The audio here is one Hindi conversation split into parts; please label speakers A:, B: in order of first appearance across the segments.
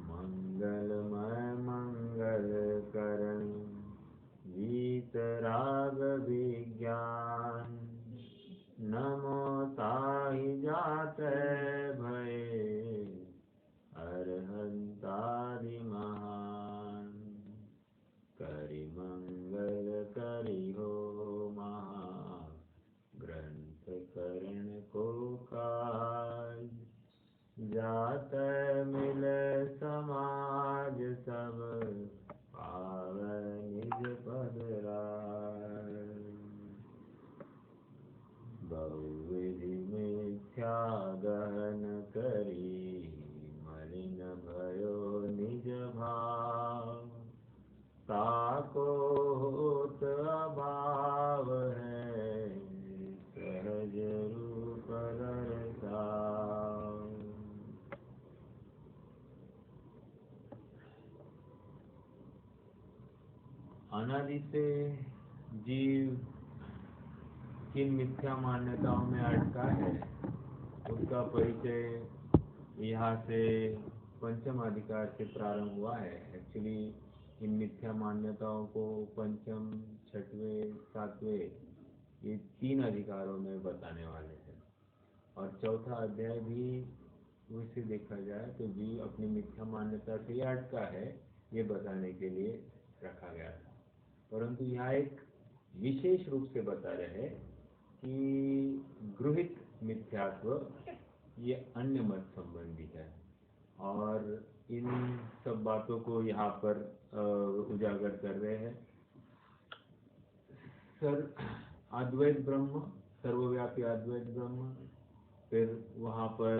A: मंगलमय मंगल करण वीतराग विज्ञान नमो ताहि जात भये अरहंतादि महान करि मंगल करि हो महा ग्रंथ करण को काज जात मिल समाज सब पावै निज पद राज बहुविधि मिथ्या गहन करी मलिन भयो निज भाव ताको होत अभाव है सहज रूप दर्शाओ। अनादि से जीव किन मिथ्या मान्यताओं में अटका है उसका परिचय यहाँ से पंचम अधिकार से प्रारंभ हुआ है। एक्चुअली इन मिथ्या मान्यताओं को पंचम, छठवें, सातवें ये 3 अधिकारों में बताने वाले हैं और चौथा अध्याय भी वैसे देखा जाए तो जीव अपनी मिथ्या मान्यता से अटका है ये बताने के लिए रखा गया था। परंतु यहाँ एक विशेष रूप से बता रहे हैं कि गृहित मिथ्यात्व ये अन्य मत संबंधी है और इन सब बातों को यहाँ पर उजागर कर रहे हैं। अद्वैत ब्रह्म, सर्वव्यापी अद्वैत ब्रह्म, फिर वहाँ पर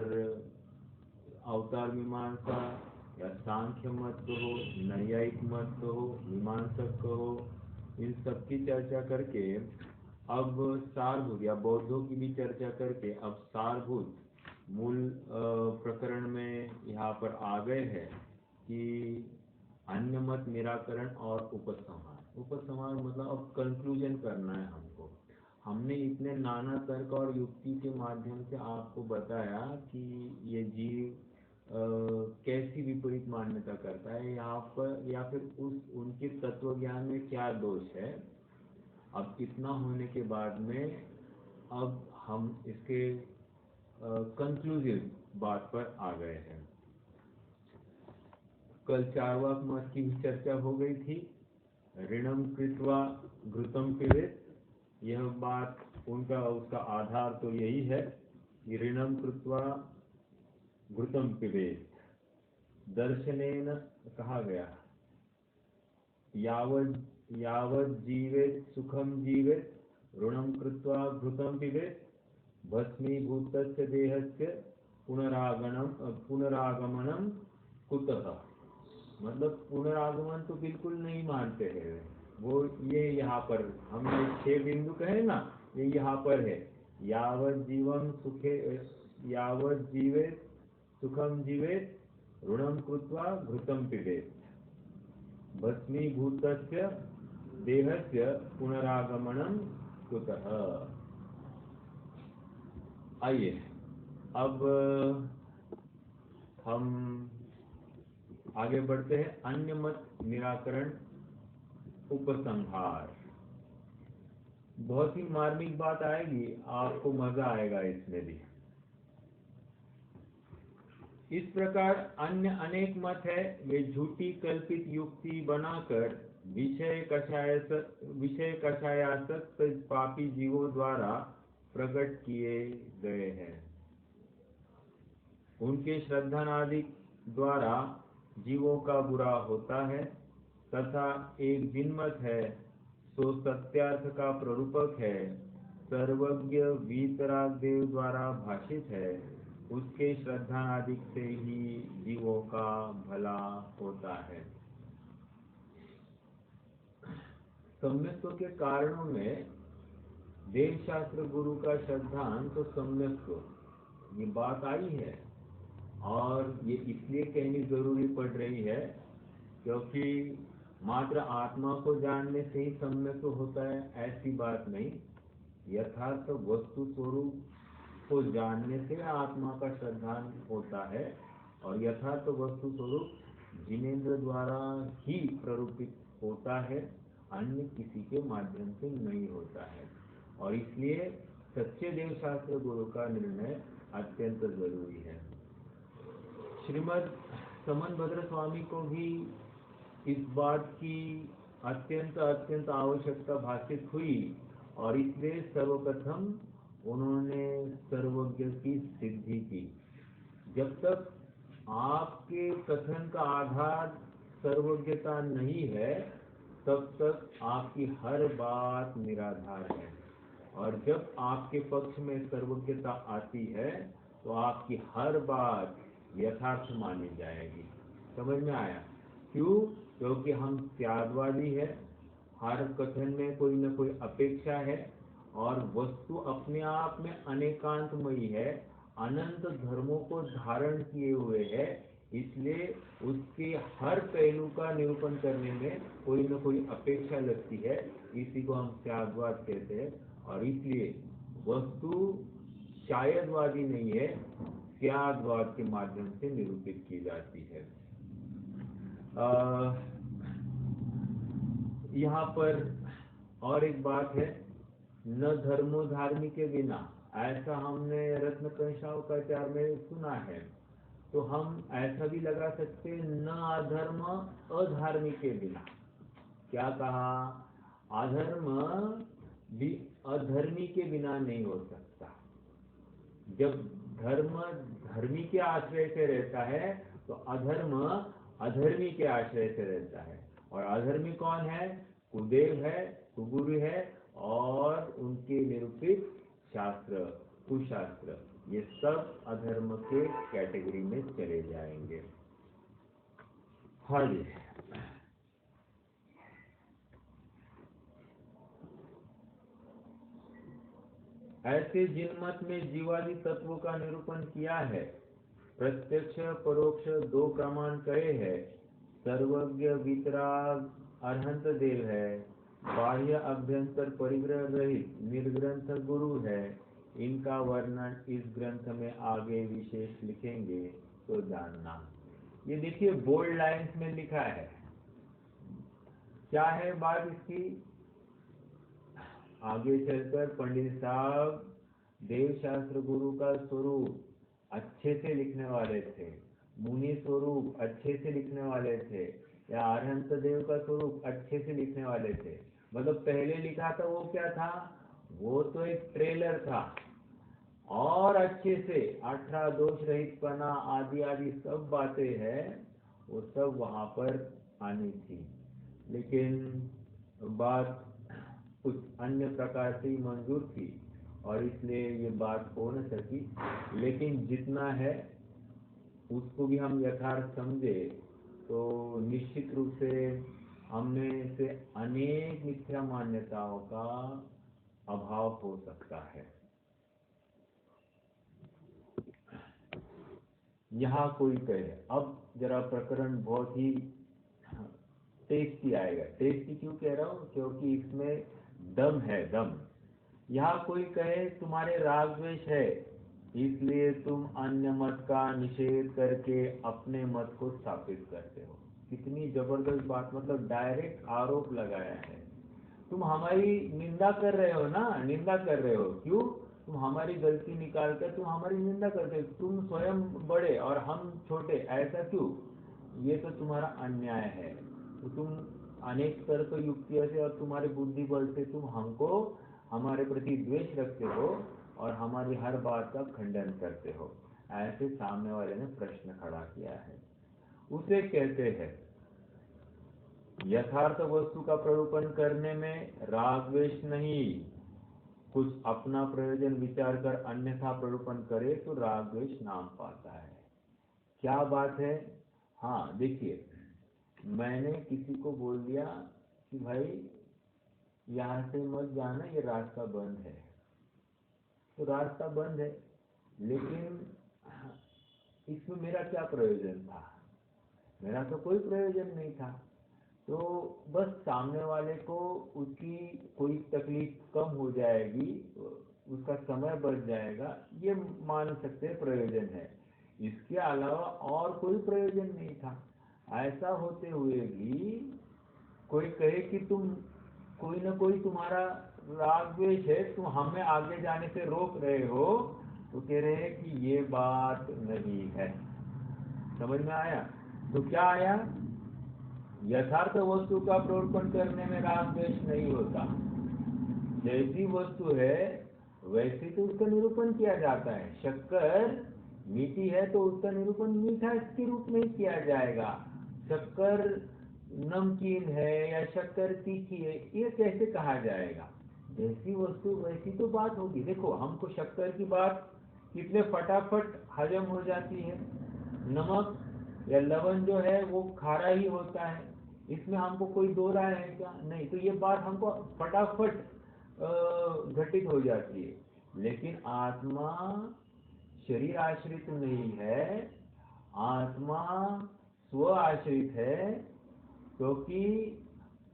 A: अवतार मीमांसा या सांख्य मत हो, नैयायिक मत हो, मीमांसक हो, इन सब की चर्चा करके अब सारभूत या बौद्धों की भी चर्चा करके अब सारभूत मूल प्रकरण में यहाँ पर आ गए हैं कि अन्य मत निराकरण और उपसंहार। उपसंहार मतलब अब कंक्लूजन करना है हमको। हमने इतने नाना तर्क और युक्ति के माध्यम से आपको बताया कि ये जीव कैसी विपरीत मान्यता करता है यहाँ पर या फिर उनके तत्व ज्ञान में क्या दोष है। अब इतना होने के बाद में अब हम इसके कंक्लूसिव बात पर आ गए हैं। कल चार्वाक मत की भी चर्चा हो गई थी। ऋणम कृत्वा घृतम पिबेत, यह बात उसका आधार तो यही है कि ऋणम कृत्वा घृतम पिबेत दर्शनेन कहा गया यावत् जीवेत सुखम जीवेत ऋणम कृत्वा घृतम पिबेत भस्मीभूतस्य देहस्य पुनरागमनम कुतः। मतलब पुनरागमन तो बिल्कुल नहीं मानते हैं वो। ये यहाँ पर हमने 6 बिंदु कहे ना, ये यहाँ पर है। यावत् जीवेत सुखम जीवेत ऋणम कृत्वा घृतम पिबेत भस्मीभूतस्य देहस्य पुनरागमनम कुतः। आइए अब हम आगे बढ़ते हैं। अन्य मत निराकरण उपसंहार। बहुत ही मार्मिक बात आएगी, आपको मजा आएगा इसमें भी। इस प्रकार अन्य अनेक मत है वे झूठी कल्पित युक्ति बनाकर विषय कषायासक्त पापी जीवों द्वारा प्रकट किए गए हैं। उनके श्रद्धानादि द्वारा जीवों का बुरा होता है तथा एक जिनमत है सो सत्यार्थ का प्ररूपक है, सर्वज्ञ वीतराग देव द्वारा भाषित है। उसके श्रद्धानादि से ही जीवों का भला होता है। सम्यक्त्व के कारणों में देवशास्त्र गुरु का श्रद्धान तो सम्यक्त्व ये बात आई है और ये इसलिए कहनी जरूरी पड़ रही है क्योंकि मात्र आत्मा को जानने से ही सम्यक्त्व होता है ऐसी बात नहीं। यथार्थ वस्तु स्वरूप को जानने से आत्मा का श्रद्धान होता है और यथार्थ वस्तु स्वरूप जिनेंद्र द्वारा ही प्ररूपित होता है, अन्य किसी के माध्यम से नहीं होता है। और इसलिए सच्चे देव शास्त्र गुरु का निर्णय अत्यंत जरूरी है। श्रीमद समनभद्र स्वामी को भी इस बात की अत्यंत आवश्यकता भाषित हुई और इसलिए सर्वप्रथम उन्होंने सर्वज्ञ की सिद्धि की। जब तक आपके कथन का आधार सर्वज्ञता नहीं है तब तक आपकी हर बात निराधार है, और जब आपके पक्ष में सर्वज्ञता आती है तो आपकी हर बात यथार्थ मानी जाएगी। समझ में आया? क्यों? क्योंकि हम त्यागवादी है, हर कथन में कोई न कोई अपेक्षा है और वस्तु अपने आप में अनेकांतमयी है, अनंत धर्मों को धारण किए हुए है, इसलिए उसके हर पहलू का निरूपण करने में कोई न कोई अपेक्षा लगती है। इसी को हम त्यागवाद कहते हैं। और इसलिए वस्तु शायदवादी नहीं है, त्यागवाद के माध्यम से निरूपित की जाती है। यहाँ पर और एक बात है, न धर्मो धार्मिक के बिना, ऐसा हमने रत्न कंशावकाचार में सुना है। तो हम ऐसा भी लगा सकते हैं, न अधर्म अधार्मिक के बिना। क्या कहा? अधर्म भी अधर्मी के बिना नहीं हो सकता। जब धर्म धर्मी के आश्रय से रहता है तो अधर्म अधर्मी के आश्रय से रहता है। और अधर्मी कौन है? कुदेव है, कुगुरु है और उनके निरूपित शास्त्र, कुशास्त्र, ये सब अधर्म के कैटेगरी में चले जाएंगे। हाँ जी। ऐसे जिन मत में जीवादि तत्वों का निरूपण किया है, प्रत्यक्ष परोक्ष दो प्रमाण कहे हैं, सर्वज्ञ वितराग अरहंत देव है, बाह्य अभ्यंतर परिग्रह रहित निर्ग्रंथ गुरु है। इनका वर्णन इस ग्रंथ में आगे विशेष लिखेंगे तो जानना। ये देखिए बोल्ड लाइंस में लिखा है। क्या है बात इसकी? आगे चलकर पंडित साहब देव शास्त्र गुरु का स्वरूप अच्छे से लिखने वाले थे, मुनि स्वरूप अच्छे से लिखने वाले थे, या अरहंत देव का स्वरूप अच्छे से लिखने वाले थे। मतलब पहले लिखा था वो क्या था? वो तो एक ट्रेलर था, और अच्छे से 18 दोष रहित पना आदि आदि सब बातें हैं, वो सब वहां पर आनी थी। लेकिन बात कुछ अन्य प्रकार से ही मंजूर थी और इसलिए ये बात हो न सकी। लेकिन जितना है उसको भी हम यथार्थ समझे तो निश्चित रूप से हमने से अनेक मिथ्या मान्यताओं का अभाव हो सकता है। यहाँ कोई कहे, अब जरा प्रकरण बहुत ही टेस्टी आएगा। टेस्टी क्यों कह रहा हूँ? क्योंकि इसमें दम है, दम। यहाँ कोई कहे तुम्हारे राग द्वेष है, इसलिए तुम अन्य मत का निषेध करके अपने मत को स्थापित करते हो। कितनी जबरदस्त बात, मतलब डायरेक्ट आरोप लगाया है। तुम हमारी निंदा कर रहे हो ना, निंदा कर रहे हो। क्यों? तुम हमारी गलती निकाल कर तुम हमारी निंदा करते हो। तुम स्वयं बड़े और हम छोटे, ऐसा क्यों? ये तो तुम्हारा अन्याय है। तो तुम अनेक तर्क युक्तियों से और तुम्हारे बुद्धि बल से तुम हमको, हमारे प्रति द्वेष रखते हो और हमारी हर बात का खंडन करते हो। ऐसे सामने वाले ने प्रश्न खड़ा किया है। उसे कहते हैं यथार्थ वस्तु का प्ररूपण करने में राग द्वेष नहीं, कुछ अपना प्रयोजन विचार कर अन्यथा प्ररूपण करे तो राग द्वेष नाम पाता है। क्या बात है? हाँ देखिए, मैंने किसी को बोल दिया कि भाई यहाँ से मत जाना, ये रास्ता बंद है। तो रास्ता बंद है, लेकिन इसमें मेरा क्या प्रयोजन था? मेरा तो कोई प्रयोजन नहीं था। तो बस सामने वाले को उसकी कोई तकलीफ कम हो जाएगी, उसका समय बढ़ जाएगा, ये मान सकते हैं प्रयोजन है। इसके अलावा और कोई प्रयोजन नहीं था। ऐसा होते हुए भी कोई कहे कि तुम कोई ना कोई तुम्हारा राग द्वेष है, तुम हमें आगे जाने से रोक रहे हो, तो कह रहे हैं कि ये बात नहीं है। समझ में आया? तो क्या आया? यथार्थ वस्तु का प्रोपण करने में राग द्वेष नहीं होता। जैसी वस्तु है वैसे तो उसका निरूपण किया जाता है। शक्कर मीठी है तो उसका निरूपण मीठा के रूप में किया जाएगा। शक्कर नमकीन है या शक्कर तीखी है, ये कैसे कहा जाएगा? जैसी वस्तु वैसी तो बात होगी। देखो, हमको शक्कर की बात कितने फटाफट हजम हो जाती है। नमक या लवण जो है वो खारा ही होता है, इसमें हमको कोई दो राय है क्या? नहीं। तो ये बात हमको फटाफट घटित हो जाती है। लेकिन आत्मा शरीर आश्रित नहीं है, आत्मा स्व आश्रित है, क्योंकि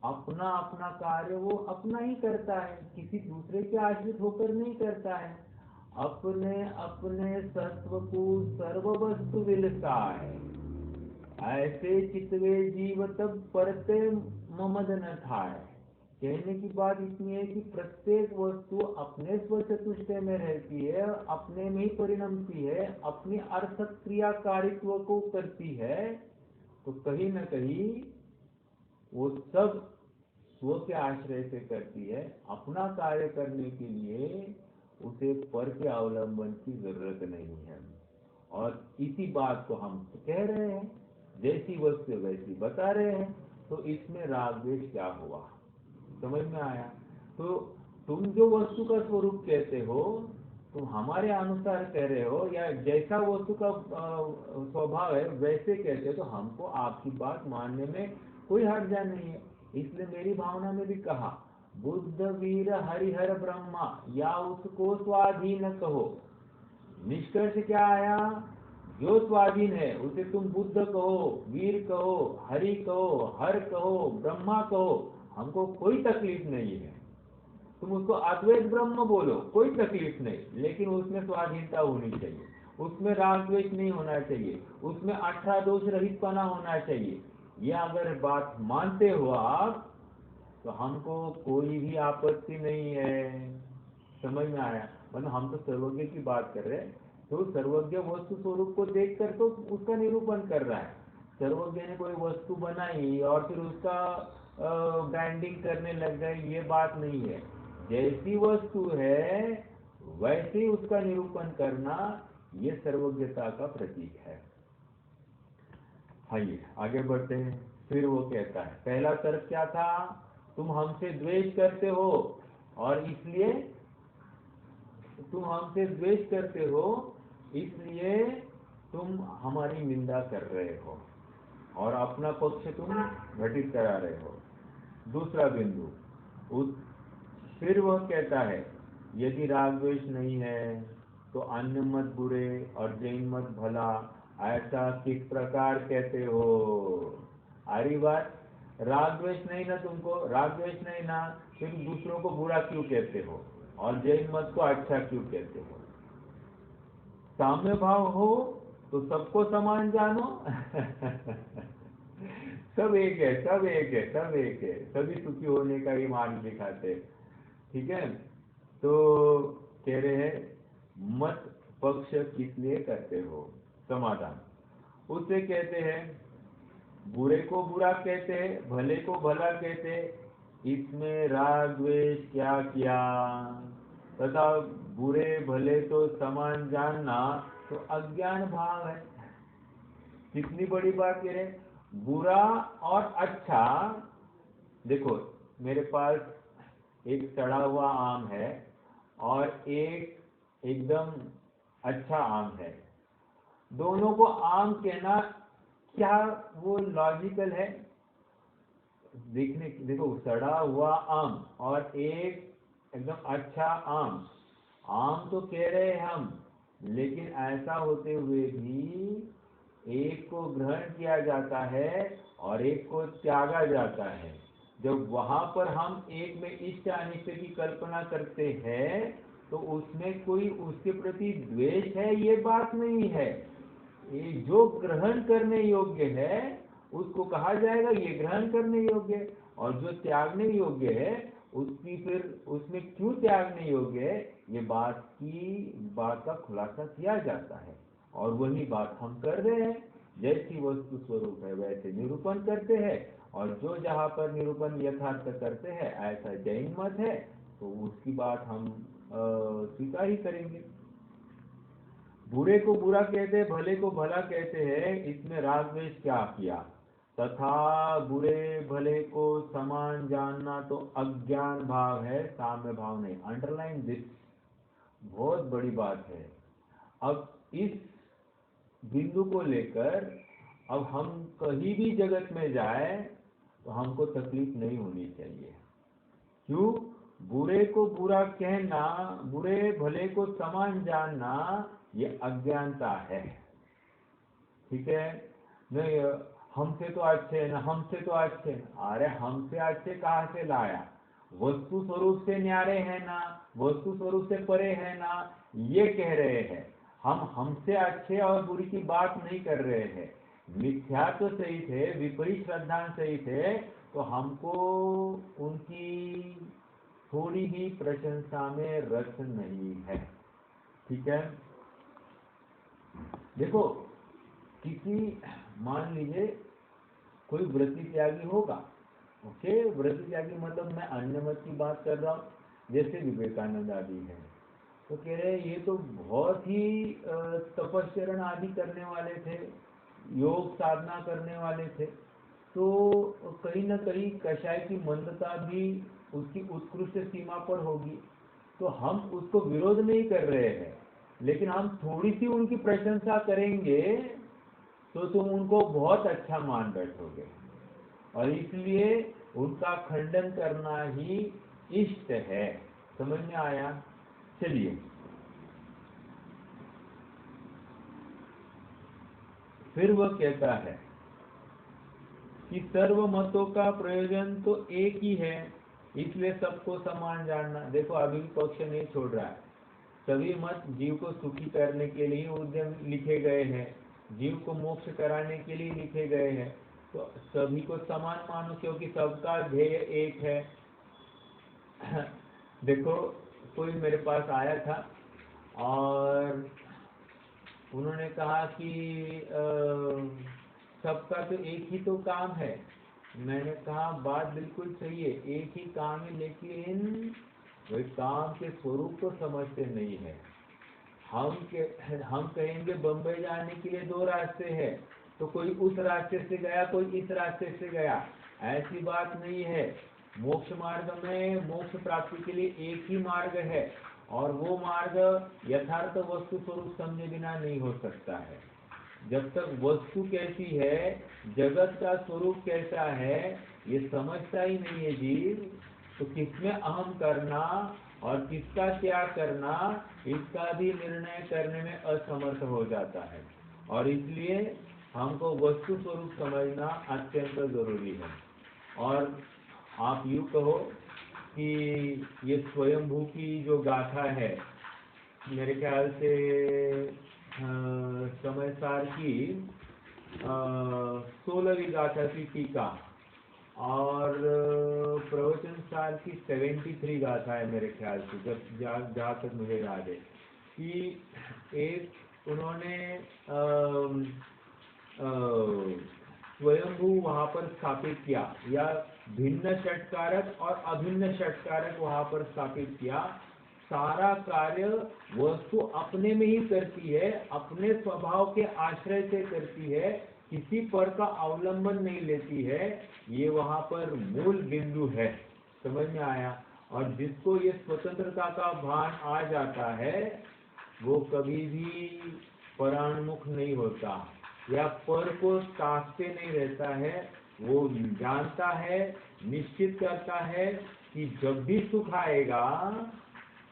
A: अपना अपना कार्य वो अपना ही करता है, किसी दूसरे के आश्रित होकर नहीं करता है। अपने अपने सत्व को सर्व वस्तु विलसाए, ऐसे चितवे जीव तब परते ममद न थाए। कहने की बात इतनी है कि प्रत्येक वस्तु अपने स्व चतुष्टय में रहती है, अपने में ही परिणमती है, अपनी अर्थ क्रियाकारित्व को करती है। तो कहीं न कहीं वो सब स्व के आश्रय से करती है। अपना कार्य करने के लिए उसे पर के अवलंबन की जरूरत नहीं है। और इसी बात को हम कह रहे हैं, जैसी वस्तु वैसी बता रहे हैं। तो इसमें राग द्वेष क्या हुआ? समझ में आया? तो तुम जो वस्तु का स्वरूप कहते हो, तुम हमारे अनुसार कह रहे हो, या जैसा वस्तु का स्वभाव है वैसे कहते हो, तो हमको आपकी बात मानने में कोई हर्जा नहीं है। इसलिए मेरी भावना में भी कहा, बुद्ध वीर हरिहर ब्रह्मा, या उसको स्वाधीन कहो। निष्कर्ष क्या आया? जो स्वाधीन है उसे तुम बुद्ध कहो, वीर कहो, हरि कहो, हर कहो, ब्रह्मा कहो, हमको कोई तकलीफ नहीं है। तुम उसको अद्वैत ब्रह्म बोलो, कोई तकलीफ नहीं, लेकिन उसमें स्वाधीनता होनी चाहिए, उसमें राग द्वेष नहीं होना चाहिए, उसमें 18 दोष रहितपना होना चाहिए। ये अगर बात मानते हो आप, तो हमको कोई भी आपत्ति नहीं है। समझ में आया? मतलब हम तो सर्वज्ञ की बात कर रहे हैं, तो सर्वज्ञ वस्तु स्वरूप को देखकर तो उसका निरूपण कर रहा है। सर्वज्ञ ने कोई वस्तु बनाई और फिर उसका ब्रांडिंग करने लग गए, ये बात नहीं है। जैसी वस्तु है वैसे ही उसका निरूपण करना, ये सर्वज्ञता का प्रतीक है। आइए आगे बढ़ते हैं। फिर वो कहता है, पहला तर्क क्या था? तुम हमसे द्वेष करते हो, और इसलिए तुम हमसे द्वेष करते हो, इसलिए तुम हमारी निंदा कर रहे हो और अपना पक्ष तुम घटित करा रहे हो। दूसरा बिंदु, फिर वह कहता है, यदि राग द्वेष नहीं है तो अन्य मत बुरे और जैन मत भला, ऐसा किस प्रकार कहते हो? अरे बात, राग द्वेष नहीं ना तुमको, राग द्वेष नहीं ना, फिर दूसरों को बुरा क्यों कहते हो और जैन मत को अच्छा क्यों कहते हो? साम्य भाव हो तो सबको समान जानो। सब एक है, सब एक है, सब एक है, सभी सुखी होने का ही मार्ग दिखाते। ठीक है? तो कह रहे हैं, मत पक्ष किस लिए करते हो? समाधान उससे कहते हैं, बुरे को बुरा कहते, भले को भला कहते, इसमें राग द्वेष क्या किया? तथा बुरे भले तो समान जानना तो अज्ञान भाव है। कितनी बड़ी बात कह रहे, बुरा और अच्छा। देखो, मेरे पास एक सड़ा हुआ आम है और एक एकदम अच्छा आम है। दोनों को आम कहना क्या वो लॉजिकल है? देखो, सड़ा हुआ आम और एक एकदम अच्छा आम, आम तो कह रहे हैं हम, लेकिन ऐसा होते हुए भी एक को ग्रहण किया जाता है और एक को त्यागा जाता है। जब वहां पर हम एक में इष्ट अनिष्ट की कल्पना करते हैं, तो उसमें कोई उसके प्रति द्वेष है, ये बात नहीं है। ये जो ग्रहण करने योग्य है उसको कहा जाएगा ये ग्रहण करने योग्य है, और जो त्यागने योग्य है उसकी फिर उसमें क्यों त्यागने योग्य है, ये बात का खुलासा किया जाता है। और वही बात हम कर रहे हैं, जैसी वस्तु स्वरूप है वैसे निरूपण करते हैं, और जो जहाँ पर निरूपण यथार्थ करते हैं ऐसा जैन मत है, तो उसकी बात हम स्वीकार ही करेंगे। बुरे को बुरा कहते हैं, भले को भला कहते हैं, इसमें राग द्वेष क्या किया। तथा बुरे भले को समान जानना तो अज्ञान भाव है, साम्य भाव नहीं। अंडरलाइन दिस, बहुत बड़ी बात है। अब इस बिंदु को लेकर अब हम कहीं भी जगत में जाए तो हमको तकलीफ नहीं होनी चाहिए। क्यों? बुरे को बुरा कहना, बुरे भले को समान जानना, ये अज्ञानता है। ठीक है? नहीं हमसे तो अच्छे ना, हमसे तो अच्छे, अरे हमसे अच्छे कहाँ से लाया? वस्तु स्वरूप से न्यारे है ना, वस्तु स्वरूप से परे है ना, ये कह रहे हैं। हम हमसे अच्छे और बुरी की बात नहीं कर रहे हैं। मिथ्यात्व सही थे, विपरीत श्रद्धा सही थे, तो हमको उनकी थोड़ी भी प्रशंसा में रस नहीं है। ठीक है? देखो, किसी मान लीजिए कोई व्रती त्यागी होगा, ओके, व्रती त्यागी मतलब मैं अन्य मत की बात कर रहा हूँ, जैसे विवेकानंद आदि है, तो कह रहे ये तो बहुत ही तपस्चरण आदि करने वाले थे, योग साधना करने वाले थे, तो कहीं ना कहीं कषाय की मंदता भी उसकी उत्कृष्ट सीमा पर होगी। तो हम उसको विरोध नहीं कर रहे हैं, लेकिन हम थोड़ी सी उनकी प्रशंसा करेंगे तो तुम उनको बहुत अच्छा मान बैठोगे, और इसलिए उनका खंडन करना ही इष्ट है। समझ में आया? चलिए, फिर वह कहता है कि सर्व मतों का प्रयोजन तो एक ही है, इसलिए सबको समान जानना। देखो, अभी भी पक्ष नहीं छोड़ रहा है। सभी मत जीव को सुखी करने के लिए उद्यम लिखे गए हैं, जीव को मोक्ष कराने के लिए लिखे गए हैं, तो सभी को समान मानो, क्योंकि सबका ध्येय एक है। देखो, कोई मेरे पास आया था और उन्होंने कहा कि सबका तो एक ही तो काम है। मैंने कहा बात बिल्कुल सही है, एक ही काम है, लेकिन वही काम के स्वरूप को समझते नहीं है। हम कहेंगे बम्बई जाने के लिए दो रास्ते हैं, तो कोई उस रास्ते से गया, कोई इस रास्ते से गया, ऐसी बात नहीं है। मोक्ष मार्ग में मोक्ष प्राप्ति के लिए एक ही मार्ग है, और वो मार्ग यथार्थ वस्तु स्वरूप समझे बिना नहीं हो सकता है। जब तक वस्तु कैसी है, जगत का स्वरूप कैसा है, ये समझता ही नहीं है जीव, तो किसमें अहम करना और किसका त्याग करना, इसका भी निर्णय करने में असमर्थ हो जाता है। और इसलिए हमको वस्तु स्वरूप समझना अत्यंत जरूरी है। और आप यूँ कहो कि ये स्वयंभू की जो गाथा है, मेरे ख्याल से समय सार की 16वीं गाथा की टीका, और प्रवचन सार की 73 गाथा है मेरे ख्याल से, जब जहाँ तक मुझे याद है कि एक उन्होंने स्वयंभू वहाँ पर स्थापित किया, या भिन्न षटकारक और अभिन्न षटकारक वहाँ पर स्थापित किया। सारा कार्य वस्तु अपने में ही करती है, अपने स्वभाव के आश्रय से करती है, किसी पर का अवलंबन नहीं लेती है। ये वहाँ पर मूल बिंदु है। समझ में आया? और जिसको ये स्वतंत्रता का भान आ जाता है, वो कभी भी परान्मुख नहीं होता, या पर को ताकते नहीं रहता है। वो जानता है, निश्चित करता है कि जब भी सुख आएगा,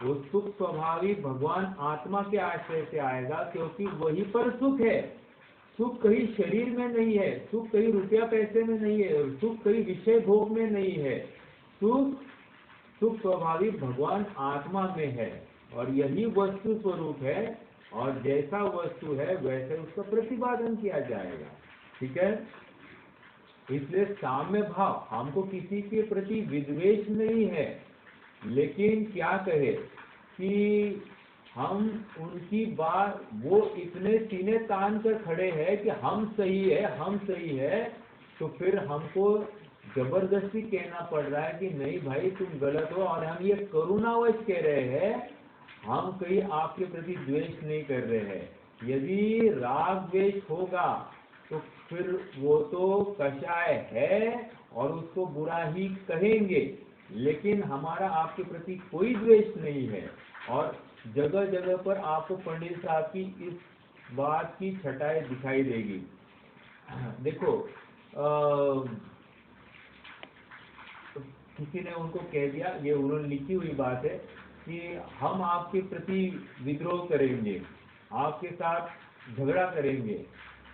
A: वो सुख स्वाभाविक भगवान आत्मा के आश्रय से आएगा, क्योंकि वही पर सुख है। सुख कहीं शरीर में नहीं है, सुख कहीं रुपया पैसे में नहीं है, और सुख कहीं विषय भोग में नहीं है। सुख स्वाभाविक भगवान आत्मा में है, और यही वस्तु स्वरूप है, और जैसा वस्तु है वैसे उसका प्रतिपादन किया जाएगा। ठीक है? इसलिए साम्य भाव, हमको किसी के प्रति विद्वेष नहीं है, लेकिन क्या कहे कि हम उनकी बात, वो इतने सीने तान कर खड़े हैं कि हम सही है, हम सही है, तो फिर हमको जबरदस्ती कहना पड़ रहा है कि नहीं भाई तुम गलत हो, और हम ये करुणावश कह रहे हैं, हम कहीं आपके प्रति द्वेष नहीं कर रहे हैं। यदि राग द्वेष होगा तो फिर वो तो कषाय है और उसको बुरा ही कहेंगे, लेकिन हमारा आपके प्रति कोई द्वेष नहीं है। और जगह जगह पर आपको पंडित साहब की इस बात की छटाई दिखाई देगी। देखो किसी ने उनको कह दिया, ये उन्होंने लिखी हुई बात है कि हम आपके प्रति विद्रोह करेंगे, आपके साथ झगड़ा करेंगे,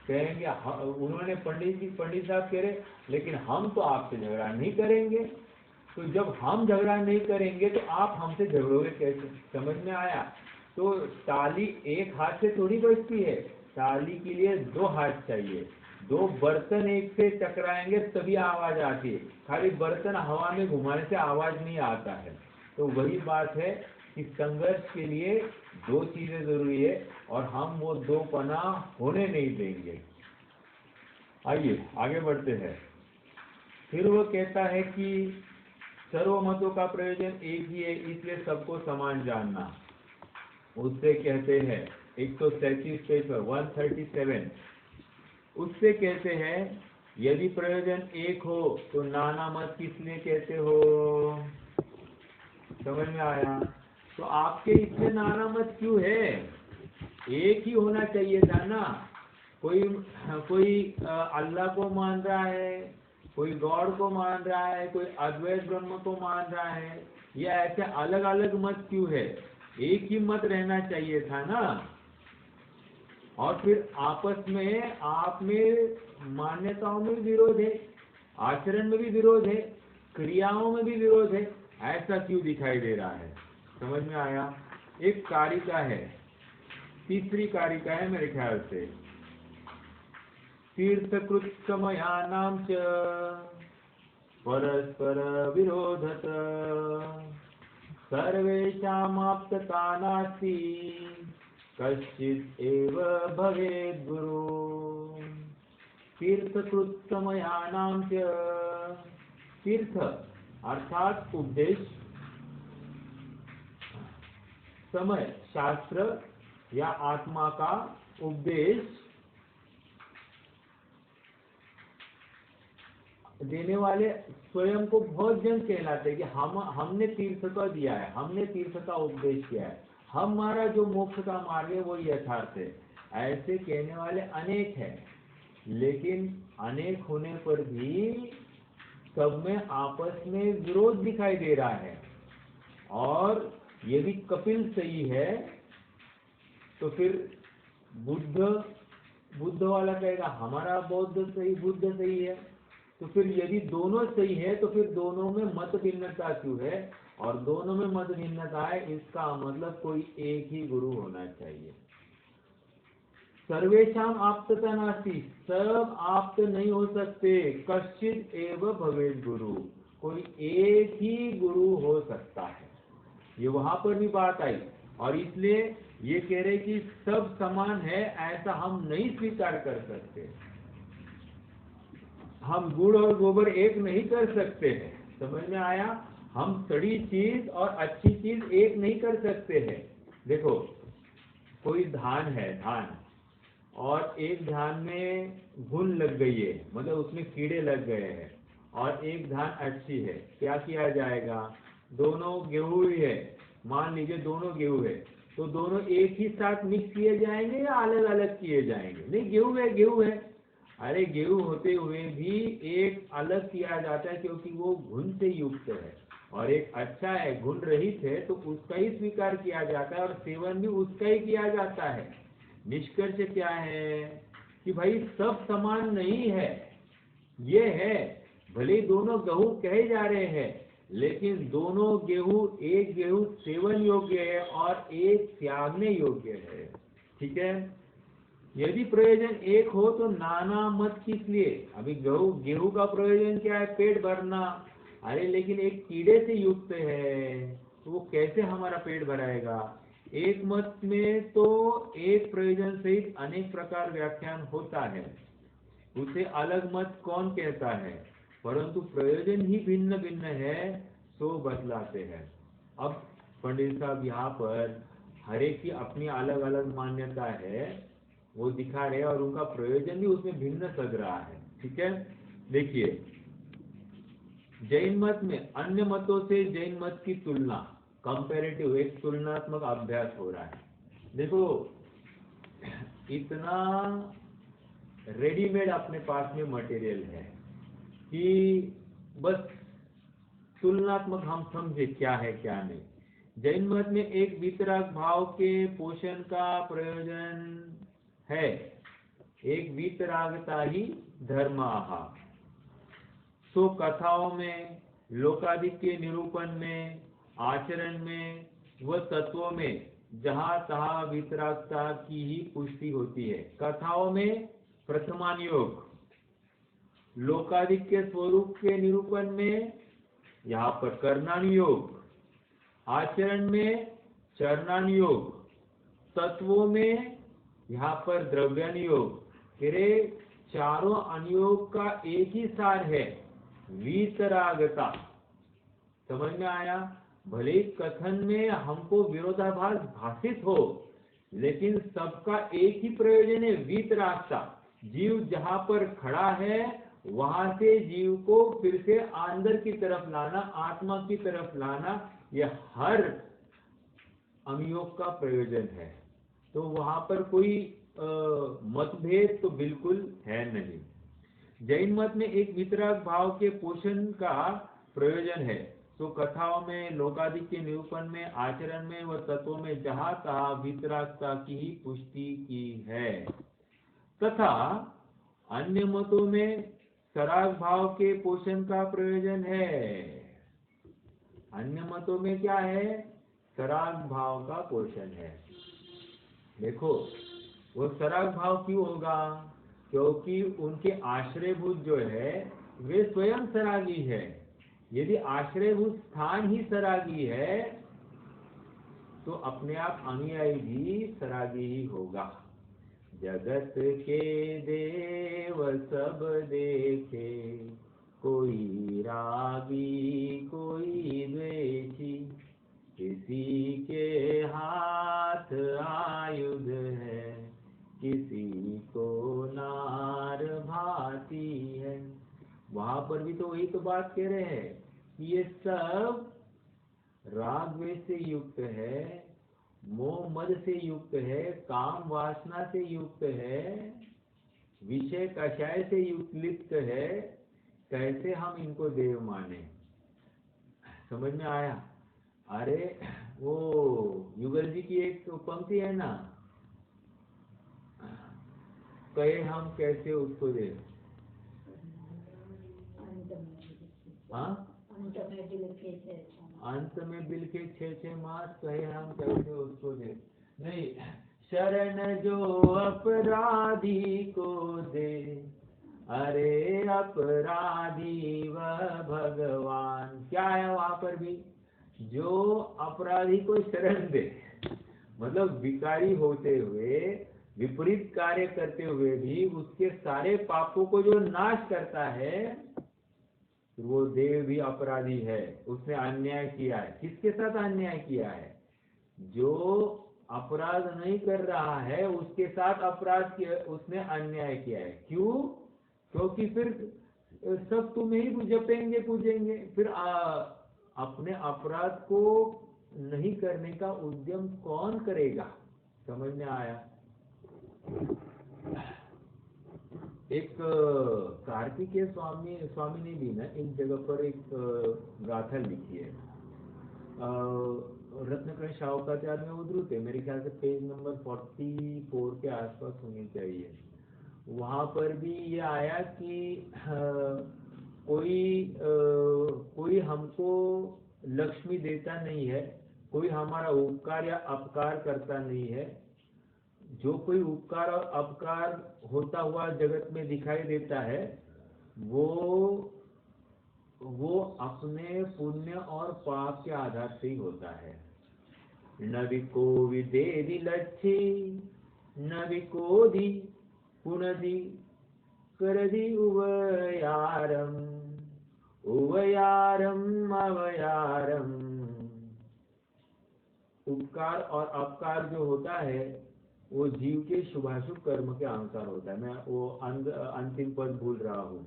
A: कहेंगे, उन्होंने पंडित साहब कह रहे लेकिन हम तो आपसे झगड़ा नहीं करेंगे। तो जब हम झगड़ा नहीं करेंगे तो आप हमसे झगड़ोगे कैसे? समझ में आया? तो ताली एक हाथ से थोड़ी बजती है, ताली के लिए दो हाथ चाहिए, दो बर्तन एक से टकराएंगे तभी आवाज आती है, खाली बर्तन हवा में घुमाने से आवाज नहीं आता है। तो वही बात है कि संघर्ष के लिए दो चीजें जरूरी है और हम वो दो पना होने नहीं देंगे। आइए आगे बढ़ते हैं। फिर वो कहता है कि सर्वमतों का प्रयोजन एक ही है, इसलिए सबको समान जानना। उससे कहते हैं 137 पेज पर 137, उससे कहते हैं यदि प्रयोजन एक हो तो नाना मत किस लिए कहते हो? समझ में आया? तो आपके इसमें नाना मत क्यों है? एक ही होना चाहिए था ना। कोई अल्लाह को मान रहा है, कोई गॉड को मान रहा है, कोई अद्वैत ब्रह्म को मान रहा है, या ऐसे अलग अलग मत क्यों है? एक ही मत रहना चाहिए था ना। और फिर आपस में आप में मान्यताओं में भी विरोध है, आचरण में भी विरोध है, क्रियाओं में भी विरोध है, ऐसा क्यों दिखाई दे रहा है? समझ में आया? एक कारिका है, तीसरी कारिका है मेरे ख्याल से, तीर्थकृत समयानां च परस्पर विरोधत सर्वेषामाप्तता नास्ति कश्चित् एव भवेद् गुरु। तीर्थकृत समयानां च, तीर्थ अर्थात उपदेश, समय शास्त्र या आत्मा का उपदेश देने वाले स्वयं को बहुत जन कहलाते हैं कि हमने तीर्थ का दिया है, हमने तीर्थ का उपदेश किया है, हमारा जो मोक्ष का मार्ग है वो यथार्थ है। ऐसे कहने वाले अनेक हैं, लेकिन अनेक होने पर भी सब में आपस में विरोध दिखाई दे रहा है। और यदि कपिल सही है तो फिर बुद्ध वाला कहेगा हमारा बौद्ध सही, बुद्ध सही है। तो फिर यदि दोनों सही है तो फिर दोनों में मत भिन्नता क्यों है? और दोनों में मत भिन्नता है, इसका मतलब कोई एक ही गुरु होना चाहिए। सर्वेषाम आप्तता नास्ति, सब आप्त नहीं हो सकते। कश्चित् एव भवेत् गुरु, कोई एक ही गुरु हो सकता है। ये वहां पर भी बात आई, और इसलिए ये कह रहे कि सब समान है ऐसा हम नहीं स्वीकार कर सकते। हम गुड़ और गोबर एक नहीं कर सकते हैं। समझ में आया? हम सड़ी चीज और अच्छी चीज एक नहीं कर सकते हैं। देखो कोई धान है, धान, और एक धान में घुन लग गई है, मतलब उसमें कीड़े लग गए हैं, और एक धान अच्छी है, क्या किया जाएगा? दोनों गेहूं ही है, मान लीजिए दोनों गेहूं है, तो दोनों एक ही साथ मिक्स किए जाएंगे या अलग अलग किए जाएंगे? नहीं, गेहूं है गेहूं है। अरे गेहूं होते हुए भी एक अलग किया जाता है क्योंकि वो घुन से युक्त है, और एक अच्छा है घुन रहित है तो उसका ही स्वीकार किया जाता है और सेवन भी उसका ही किया जाता है। निष्कर्ष क्या है कि भाई सब समान नहीं है। ये है भले दोनों गेहूं कहे जा रहे हैं, लेकिन दोनों गेहूं, एक गेहूं सेवन योग्य है और एक त्यागने योग्य है। ठीक है? यदि प्रयोजन एक हो तो नाना मत किस लिए? अभी गेहूं का प्रयोजन क्या है? पेट भरना। अरे लेकिन एक कीड़े से युक्त है तो वो कैसे हमारा पेट भराएगा? एक मत में तो एक प्रयोजन सहित अनेक प्रकार व्याख्यान होता है, उसे अलग मत कौन कहता है? परंतु प्रयोजन ही भिन्न भिन्न है सो बतलाते हैं। अब पंडित साहब यहाँ पर हर एक की अपनी अलग अलग मान्यता है, वो दिखा रहे हैं और उनका प्रयोजन भी उसमें भिन्न सज रहा है। ठीक है, देखिए जैन मत में अन्य मतों से जैन मत की तुलना, कंपैरेटिव, एक तुलनात्मक अभ्यास हो रहा है। देखो इतना रेडीमेड अपने पास में मटेरियल है कि बस तुलनात्मक हम समझे क्या है क्या नहीं। जैन मत में एक वितराग भाव के पोषण का प्रयोजन है, एक वितरागता ही धर्म आहा। सो कथाओं में, लोकादिक के निरूपण में, आचरण में व तत्वों में जहां तहां वितरागता की ही पुष्टि होती है। कथाओं में प्रथमानुयोग, लोकादिक के स्वरूप के निरूपण में यहाँ पर कर्णानुयोग, आचरण में चरणानुयोग, तत्वों में यहाँ पर द्रव्यानुयोग। तेरे चारों अनुयोग का एक ही सार है, वीतरागता। समझ में आया? भले ही कथन में हमको विरोधाभास भाषित हो, लेकिन सबका एक ही प्रयोजन है, वीतरागता। जीव जहां पर खड़ा है वहां से जीव को फिर से अंदर की तरफ लाना, आत्मा की तरफ लाना, यह हर अनुयोग का प्रयोजन है। तो वहां पर कोई मतभेद तो बिल्कुल है नहीं। जैन मत में एक वितराग भाव के पोषण का प्रयोजन है, तो कथाओं में, लोकादिक के निरूपण में, आचरण में व तत्वों में जहां तहां वितरागता की ही पुष्टि की है। तथा अन्य मतों में सराग भाव के पोषण का प्रयोजन है। अन्य मतों में क्या है? सराग भाव का पोषण है। देखो वो सराग भाव क्यों होगा? क्योंकि उनके आश्रयभूत जो है वे स्वयं सरागी है। यदि आश्रयभूत स्थान ही सरागी है तो अपने आप अनुयायी भी सरागी ही होगा। जगत के देव सब देखे, कोई रागी कोई द्वेषी, किसी के हाथ आयुध है, किसी को नार भाती है। वहां पर भी तो वही तो बात कह रहे हैं कि ये सब राग द्वेष से युक्त है, मोह मद से युक्त है, काम वासना से युक्त है, विषय कषाय से लिप्त है। कैसे हम इनको देव माने? समझ में आया? अरे वो युगल जी की एक पंक्ति है ना, कहे हम कैसे उसको देव। हाँ, अंत में बिल के 6 मास, कहे हम कैसे उसको दे। नहीं, शरण जो अपराधी को दे, अरे अपराधी वह भगवान। क्या है वहां पर भी? जो अपराधी को शरण दे, मतलब विकारी होते हुए, विपरीत कार्य करते हुए भी उसके सारे पापों को जो नाश करता है, वो देव भी अपराधी है। उसने अन्याय किया है। किसके साथ अन्याय किया है? जो अपराध नहीं कर रहा है उसके साथ अपराध किया, उसने अन्याय किया है। क्यों? क्योंकि फिर सब तुम्हें ही जपेंगे पूजेंगे, फिर अपने अपराध को नहीं करने का उद्यम कौन करेगा? समझ में आया? एक कार्तिकेय स्वामी ने भी ना एक जगह पर एक गाथा लिखी है, रत्नकर्ण शाहुकाचार्य में उद्धृत है, मेरे ख्याल से पेज नंबर 44 के आसपास होनी चाहिए। वहां पर भी ये आया कि कोई हमको लक्ष्मी देता नहीं है, कोई हमारा उपकार या अपकार करता नहीं है, जो कोई उपकार और अपकार होता हुआ जगत में दिखाई देता है, वो अपने पुण्य और पाप के आधार से ही होता है। न विको विदेदि लच्छी न विकोधि पुनदि करदि उवयारम उवयारम अवयारम। उपकार और अपकार जो होता है वो जीव के शुभाशुभ कर्म के अनुसार होता है। मैं वो अंतिम पद भूल रहा हूँ।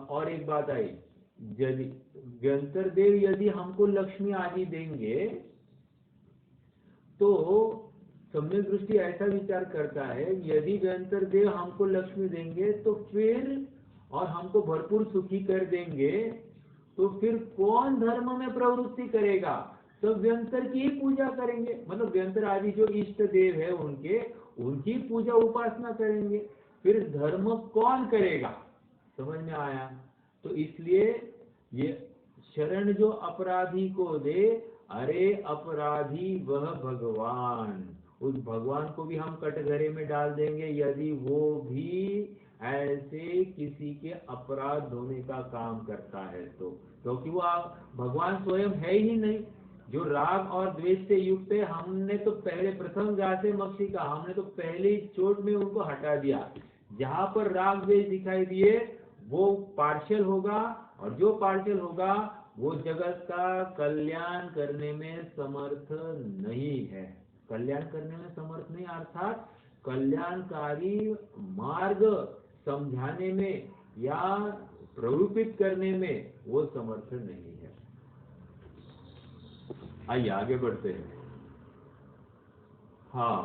A: और एक बात आई, यदि व्यंतर देव यदि हमको लक्ष्मी आदि देंगे तो सम्यक दृष्टि ऐसा विचार करता है, यदि व्यंतर देव हमको लक्ष्मी देंगे तो फिर और हमको भरपूर सुखी कर देंगे तो फिर कौन धर्म में प्रवृत्ति करेगा? तो व्यंतर की ही पूजा करेंगे, मतलब व्यंतर आदि जो इष्ट देव है उनकी पूजा उपासना करेंगे। फिर धर्म कौन करेगा? समझ में आया? तो इसलिए ये शरण जो अपराधी को दे, अरे अपराधी वह भगवान, उस भगवान को भी हम कटघरे में डाल देंगे यदि वो भी ऐसे किसी के अपराध धोने का काम करता है तो। क्योंकि वो भगवान स्वयं है ही नहीं। जो राग और द्वेष से युक्त है, हमने तो पहले प्रथम जाते मक्षी का, हमने तो पहले ही चोट में उनको हटा दिया। जहां पर राग द्वेष दिखाई दिए वो पार्शियल होगा, और जो पार्शियल होगा वो जगत का कल्याण करने में समर्थ नहीं है। कल्याण करने में समर्थ नहीं, अर्थात कल्याणकारी मार्ग समझाने में या प्ररूपित करने में वो समर्थ नहीं है। आइए आगे बढ़ते हैं। हाँ,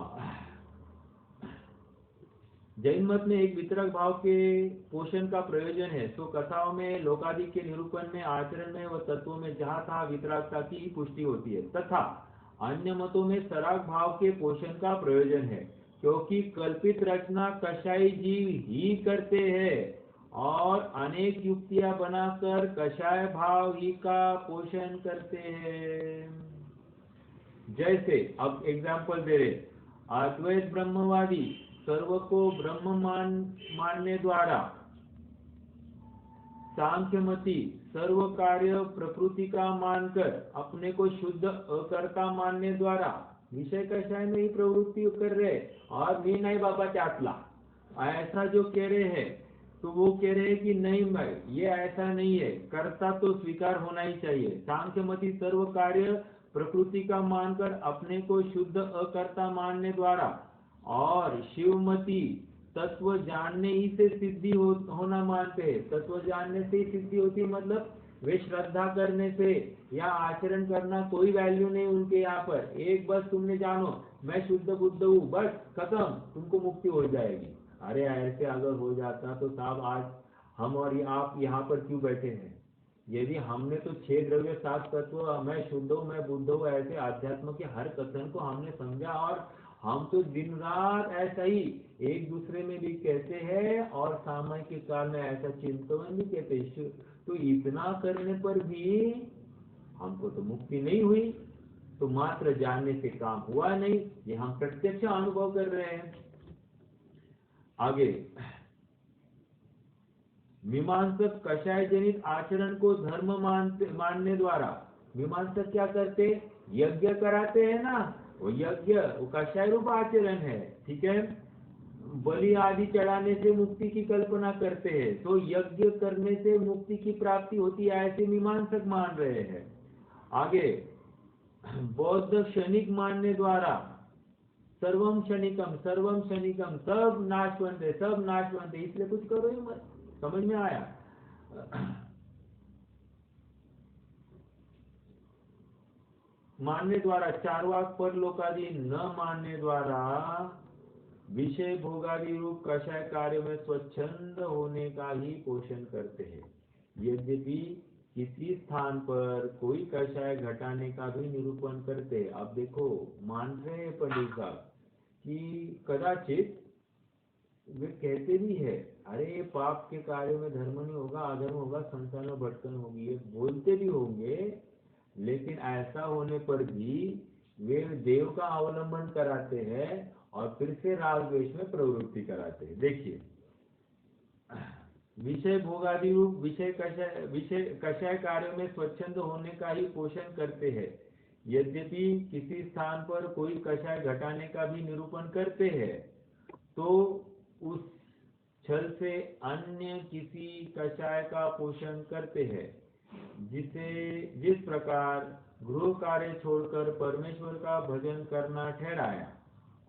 A: जैन मत में एक वितरक भाव के पोषण का प्रयोजन है। सो कथाओं में, लोकादि के निरूपण में, आचरण में व तत्वों में जहाँ तहाँ वितरागता की ही पुष्टि होती है, तथा अन्य मतों में सराग भाव के पोषण का प्रयोजन है, क्योंकि कल्पित रचना कषाई जीव ही करते हैं और अनेक युक्तियां बनाकर कषाय भाव ही का पोषण करते हैं। जैसे अब एग्जाम्पल दे रहे, अद्वैत ब्रह्मवादी सर्व को ब्रह्म मानने द्वारा, सांख्यमती सर्व कार्य प्रकृति का मानकर अपने को शुद्ध अकर्ता मानने द्वारा विषय कषाय में ही प्रवृत्ति कर रहे, और मी नहीं बाबा चाटला ऐसा जो कह रहे हैं, तो वो कह रहे हैं कि नहीं भाई ये ऐसा नहीं है, कर्ता तो स्वीकार होना ही चाहिए। सांख्यमती सर्व कार्य प्रकृति का मानकर अपने को शुद्ध अकर्ता मानने द्वारा, और शिवमती तत्व जानने ही से सिद्धि होना मानते हैं। तत्व जानने से ही सिद्धि होती है, मतलब वे श्रद्धा करने से या आचरण करना कोई वैल्यू नहीं उनके यहाँ पर। एक बस तुमने जानो मैं शुद्ध बुद्ध हूँ, बस खत्म, तुमको मुक्ति हो जाएगी। अरे ऐसे अगर हो जाता तो साहब आज हम और आप यहाँ पर क्यों बैठे हैं? यदि हमने तो 6 द्रव्य 7 तत्व, मैं शुद्ध हूँ, मैं बुद्ध हूँ, ऐसे अध्यात्म के हर कथन को हमने समझा, और हम तो दिन रात ऐसा ही एक दूसरे में भी कहते हैं और सामयिक के काल में ऐसा चिंतन भी कहते हैं। तो इतना करने पर भी हमको तो मुक्ति नहीं हुई, तो मात्र जानने से काम हुआ नहीं, ये हम प्रत्यक्ष अनुभव कर रहे हैं। आगे, मीमांसक कषाय जनित आचरण को धर्म मानने द्वारा, मीमांसक क्या करते, यज्ञ कराते हैं ना, वो यज्ञ वो कषाय रूप आचरण है, ठीक है। बलि आदि चढ़ाने से मुक्ति की कल्पना करते हैं, तो यज्ञ करने से मुक्ति की प्राप्ति होती है, ऐसे मीमांसक मान रहे हैं। आगे, बौद्ध क्षणिक मानने द्वारा सर्वम क्षणिकम सब नाशवंत है, सब नाशवंत है, इसलिए कुछ करो ही मत। समझ में आया? मानने द्वारा, चारवाक पर लोकादि न मानने द्वारा विषय भोगादि रूप कषाय कार्य में स्वच्छंद होने का ही पोषण करते हैं। यद्यपि किसी स्थान पर कोई कषाय घटाने का भी निरूपण करते हैं। अब देखो, मान रहे हैं पंडित साहब कि कदाचित वे कहते भी है, अरे पाप के कार्यों में धर्म नहीं होगा, अधर्म होगा, संसार में भटकन होगी, ये बोलते भी होंगे, लेकिन ऐसा होने पर भी वे देव का अवलंबन कराते हैं और फिर से राग द्वेष में प्रवृत्ति कराते हैं। देखिए, विषय भोगादि रूप विषय कषाय कार्यों में स्वच्छंद होने का ही पोषण करते हैं। यद्यपि किसी स्थान पर कोई कषाय घटाने का भी निरूपण करते हैं, तो उस छल से अन्य किसी कषाय का पोषण करते हैं। जिस प्रकार गृह कार्य छोड़कर परमेश्वर का भजन करना ठहराया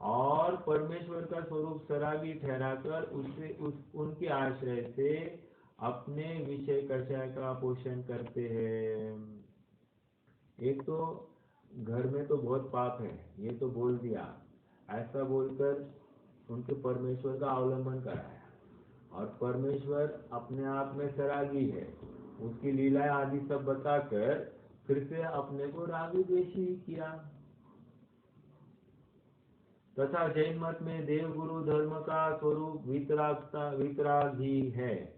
A: और परमेश्वर का स्वरूप सरागी ठहराकर उनके आश्रय से अपने विषय कषाय का पोषण करते हैं। एक तो घर में तो बहुत पाप है, ये तो बोल दिया, ऐसा बोलकर उनके परमेश्वर का अवलंबन कराया, और परमेश्वर अपने आप में सरागी है, उसकी लीलाएं आदि सब बताकर फिर से अपने को रागी द्वेषी किया। तथा जैन मत में देवगुरु धर्म का स्वरूप वितराग ही है।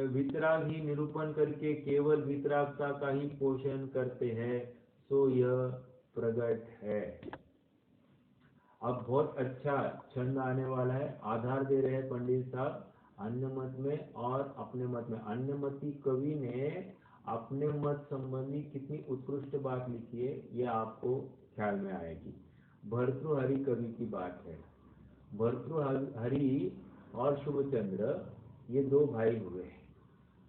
A: वितराग ही निरूपण करके केवल वितरागता का ही पोषण करते हैं, तो यह प्रकट है। अब बहुत अच्छा छंद आने वाला है, आधार दे रहे हैं पंडित साहब अन्य मत में और अपने मत में। अन्य मती कवि ने अपने मत संबंधी कितनी उत्कृष्ट बात लिखी है, ये आपको ख्याल में आएगी। भर्तृहरि कवि की बात है। भर्तृहरि और शुभचंद्र ये दो भाई हुए।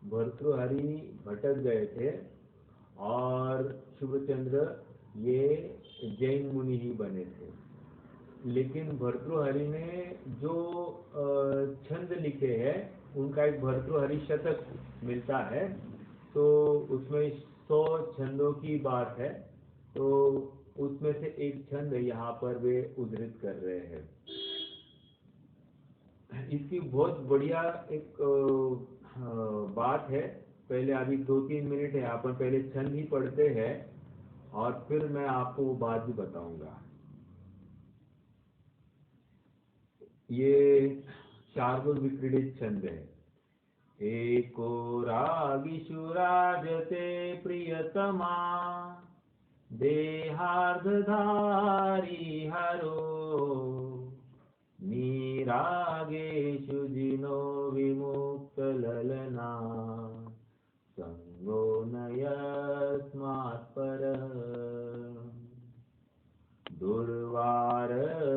A: भर्तृहरि भटक गए थे और शुभचंद्र ये जैन मुनि ही बने थे। लेकिन भर्तृहरि ने जो छंद लिखे हैं, उनका एक भर्तृहरि शतक मिलता है, तो उसमें 100 छंदों की बात है, तो उसमें से एक छंद यहाँ पर वे उद्धृत कर रहे हैं। इसकी बहुत बढ़िया एक बात है। पहले अभी 2-3 मिनट है, अपन पहले छंद ही पढ़ते हैं और फिर मैं आपको वो बात भी बताऊंगा। ये शार्दुल विक्रीडित छंद है। एको रागिषु राजते प्रियतमा देहार्धधारी हरो निरागेषु जिनो विमुक्त ललना संगो न यस्मात् परः दुर्वार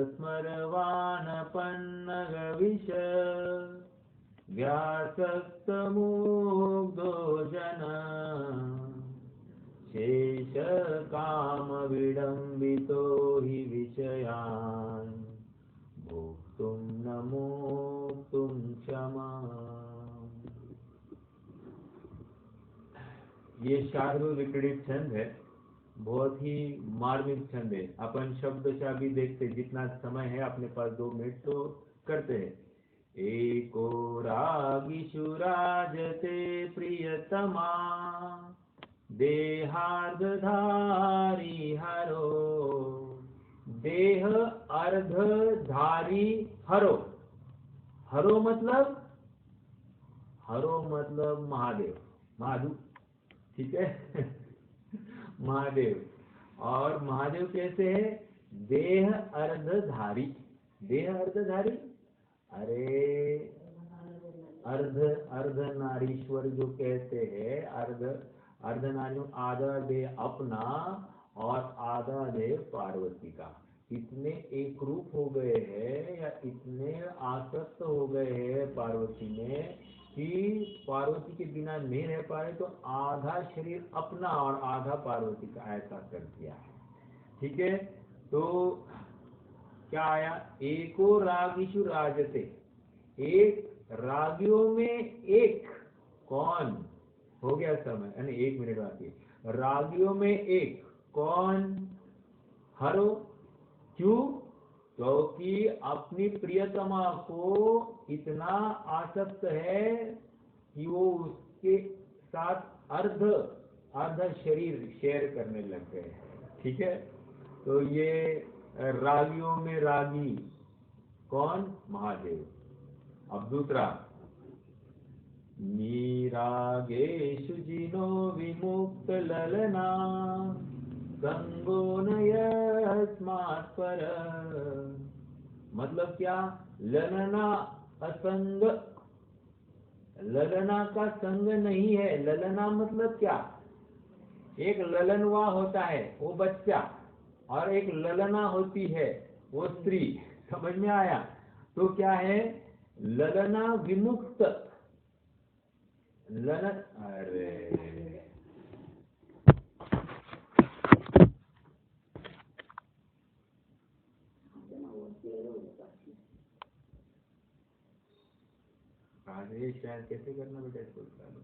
A: स्मरवान पन्नगविष व्यासक्त मुग्धो जन शेष काम विडंबितो हि विषयान् भोक्तुं न मोक्तुं क्षमा। ये शार्दुल विक्रीडित छंद है, बहुत ही मार्मिक छंद है। अपन शब्दशः भी देखते, जितना समय है अपने पास 2 मिनट तो करते हैं। एको रागिषु राजते प्रियतमा देहार्धधारी हरो। देह अर्धधारी हरो। हरो मतलब महादेव, महादू, ठीक है महादेव। और महादेव कैसे है? देह अर्धधारी। देह अर्धधारी, अरे अर्धनारीश्वर जो कहते हैं, अर्धनारी आधा देह अपना और आधा देह पार्वती का। इतने एक रूप हो गए हैं या इतने आसक्त हो गए हैं पार्वती में कि पार्वती के बिना नहीं रह पाए, तो आधा शरीर अपना और आधा पार्वती का ऐसा कर दिया है। ठीक है, तो क्या आया? एको रागिषु राजते, एक रागियों में एक। कौन? हो गया समय, यानी 1 मिनट बाकी है। रागियों में एक कौन? हरो। क्यों? क्योंकि अपनी प्रियतमा को इतना आसक्त है कि वो उसके साथ अर्ध शरीर शेयर करने लग गए। ठीक है, तो ये रागियों में रागी कौन? महादेव। अब दूसरा, निरागेषु जिनो विमुक्त ललना संगो न यस्मात् पर, मतलब क्या, ललना असंग, ललना का संग नहीं है। ललना मतलब क्या, एक ललनवा होता है वो बच्चा, और एक ललना होती है वो स्त्री। समझ में आया? तो क्या है, ललना विमुक्त, ललन, अरे आगे शायद कैसे करना बेटा इसको बता दो।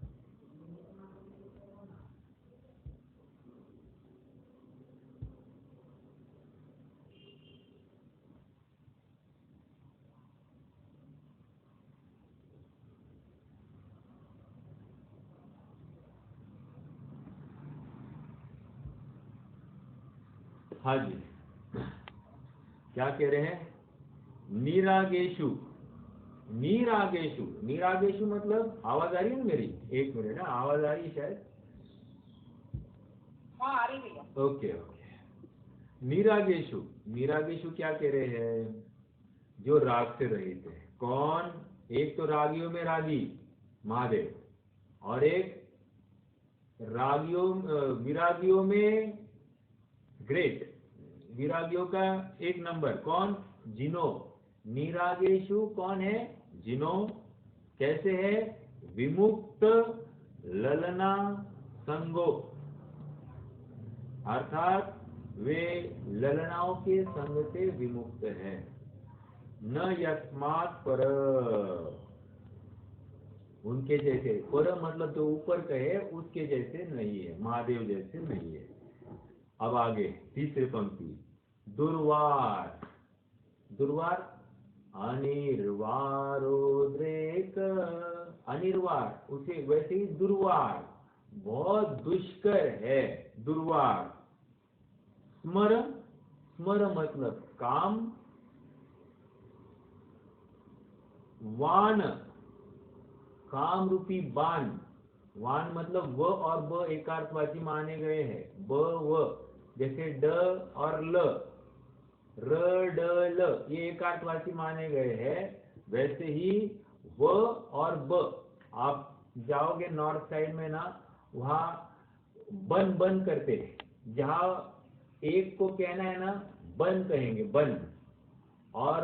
A: हाँ जी, क्या कह रहे हैं, निरागेशु, निरागेशु, निरागेशु मतलब, आवाज आ रही है ना मेरी? एक मिनट ना, आवाज आ रही है शायद?
B: हाँ आ रही भैया।
A: Okay okay. निरागेशु, निरागेशु क्या कह रहे हैं, जो राग से रहित है। कौन? एक तो रागियों में रागी महादेव, और एक रागियों विरागियों में ग्रेट, विरागियों का एक नंबर कौन? जिनो। निरागेशु कौन है? जिनो। कैसे है? विमुक्त ललना संगो, अर्थात वे ललनाओं के संग से विमुक्त हैं। न यस्मात् पर, उनके जैसे, पर मतलब जो ऊपर कहे उसके जैसे नहीं है, महादेव जैसे नहीं है। अब आगे तीसरी पंक्ति, दुर्वार, दुर्वार, अनिर्वारोद्रेक, अनिर्वार उसे वैसे ही दुर्वार, बहुत दुष्कर है दुर्वार। स्मर, स्मर मतलब काम, वान, काम रूपी बाण, वान मतलब व और ब एकार्थवाची माने गए हैं, ब व, जैसे ड और ल, र ड ल ये एकार्थवाची माने गए हैं, वैसे ही व और ब। आप जाओगे नॉर्थ साइड में ना, वहाँ बन बन करते हैं, जहाँ एक को कहना है ना बन कहेंगे, बन, और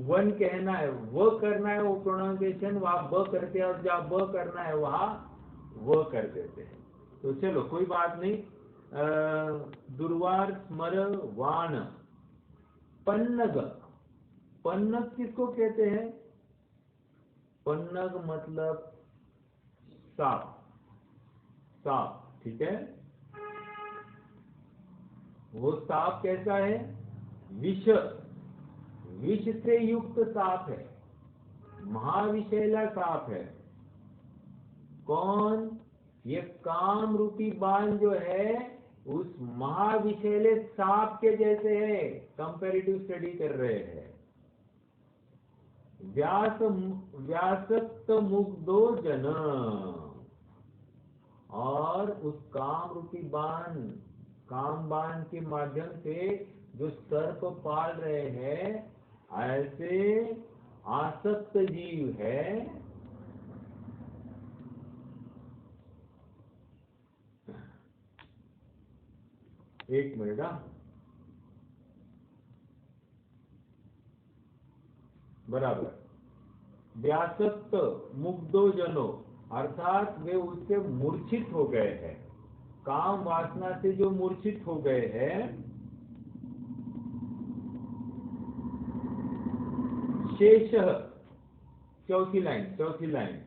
A: वन कहना है, वो करना है, वो प्रोनाउंसिएशन वहां ब करते हैं, और जहाँ ब करना है वहां वो कर देते हैं। तो चलो कोई बात नहीं। दुर्वार, स्मर, वाण, पन्नग, पन्नग किसको कहते हैं? पन्नग मतलब सांप, सांप, ठीक है। वो सांप कैसा है? विष, विष से युक्त सांप है, महाविषैला सांप है। कौन? ये काम रूपी बाण जो है उस महाविषैले सांप के जैसे है। कंपैरेटिव स्टडी कर रहे हैं। व्यास, व्यासक्त मुग्धो जन, और उस काम रूपी बाण, काम बाण के माध्यम से जो सर्प पाल रहे हैं, ऐसे आसक्त जीव है। एक मिनट, बराबर, व्यासक्त मुग्धो जनो, अर्थात वे उससे मूर्छित हो गए हैं, काम वासना से जो मूर्छित हो गए हैं। शेष, चौथी लाइन, चौथी लाइन,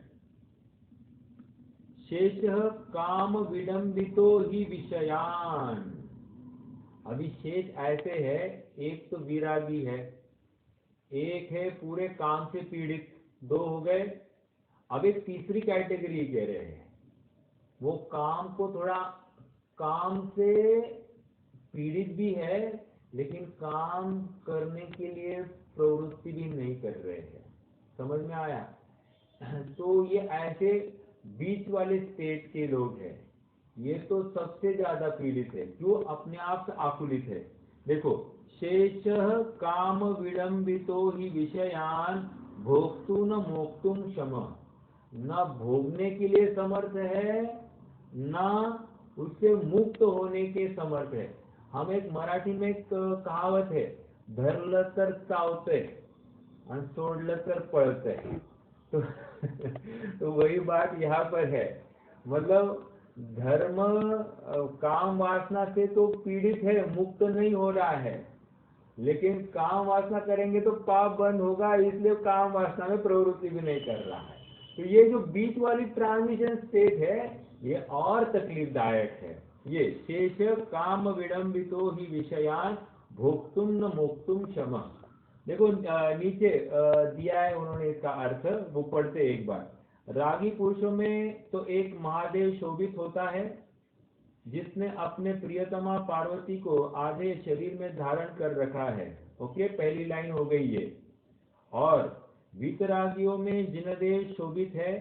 A: शेष काम विडंबितो ही विषयान। अभी शेष ऐसे है, एक तो विरागी है, एक है पूरे काम से पीड़ित, दो हो गए। अब एक तीसरी कैटेगरी कह रहे हैं, वो काम को थोड़ा, काम से पीड़ित भी है लेकिन काम करने के लिए प्रवृत्ति भी नहीं कर रहे हैं। समझ में आया? तो ये ऐसे बीच वाले स्टेट के लोग हैं, ये तो सबसे ज्यादा पीड़ित है। क्यों? अपने आप से आकुलित है। देखो, शेषः काम विडम्बितो ही विषयान भोक्तुम न मोक्तुम क्षम। न भोगने के लिए समर्थ है, न उससे मुक्त होने के समर्थ है। हम एक मराठी में एक कहावत है, धरलं तर चावतंय आणि सोडलं तर पळतंय। तो तो वही बात यहाँ पर है। मतलब धर्म काम वासना से तो पीड़ित है, मुक्त नहीं हो रहा है, लेकिन काम वासना करेंगे तो पाप बंद होगा, इसलिए काम वासना में प्रवृत्ति भी नहीं कर रहा है। तो ये जो बीच वाली ट्रांजिशन स्टेट है, ये और तकलीफदायक है। ये शेष काम विडम्बितो ही विषयान भोक्तुम न मोक्तुम क्षम। देखो नीचे दिया है उन्होंने इसका अर्थ, वो पढ़ते एक बार। रागी पुरुषों में तो एक महादेव शोभित होता है, जिसने अपने प्रियतमा पार्वती को आधे शरीर में धारण कर रखा है। ओके, पहली लाइन हो गई ये। और वीतरागियों में जिनदेव शोभित है,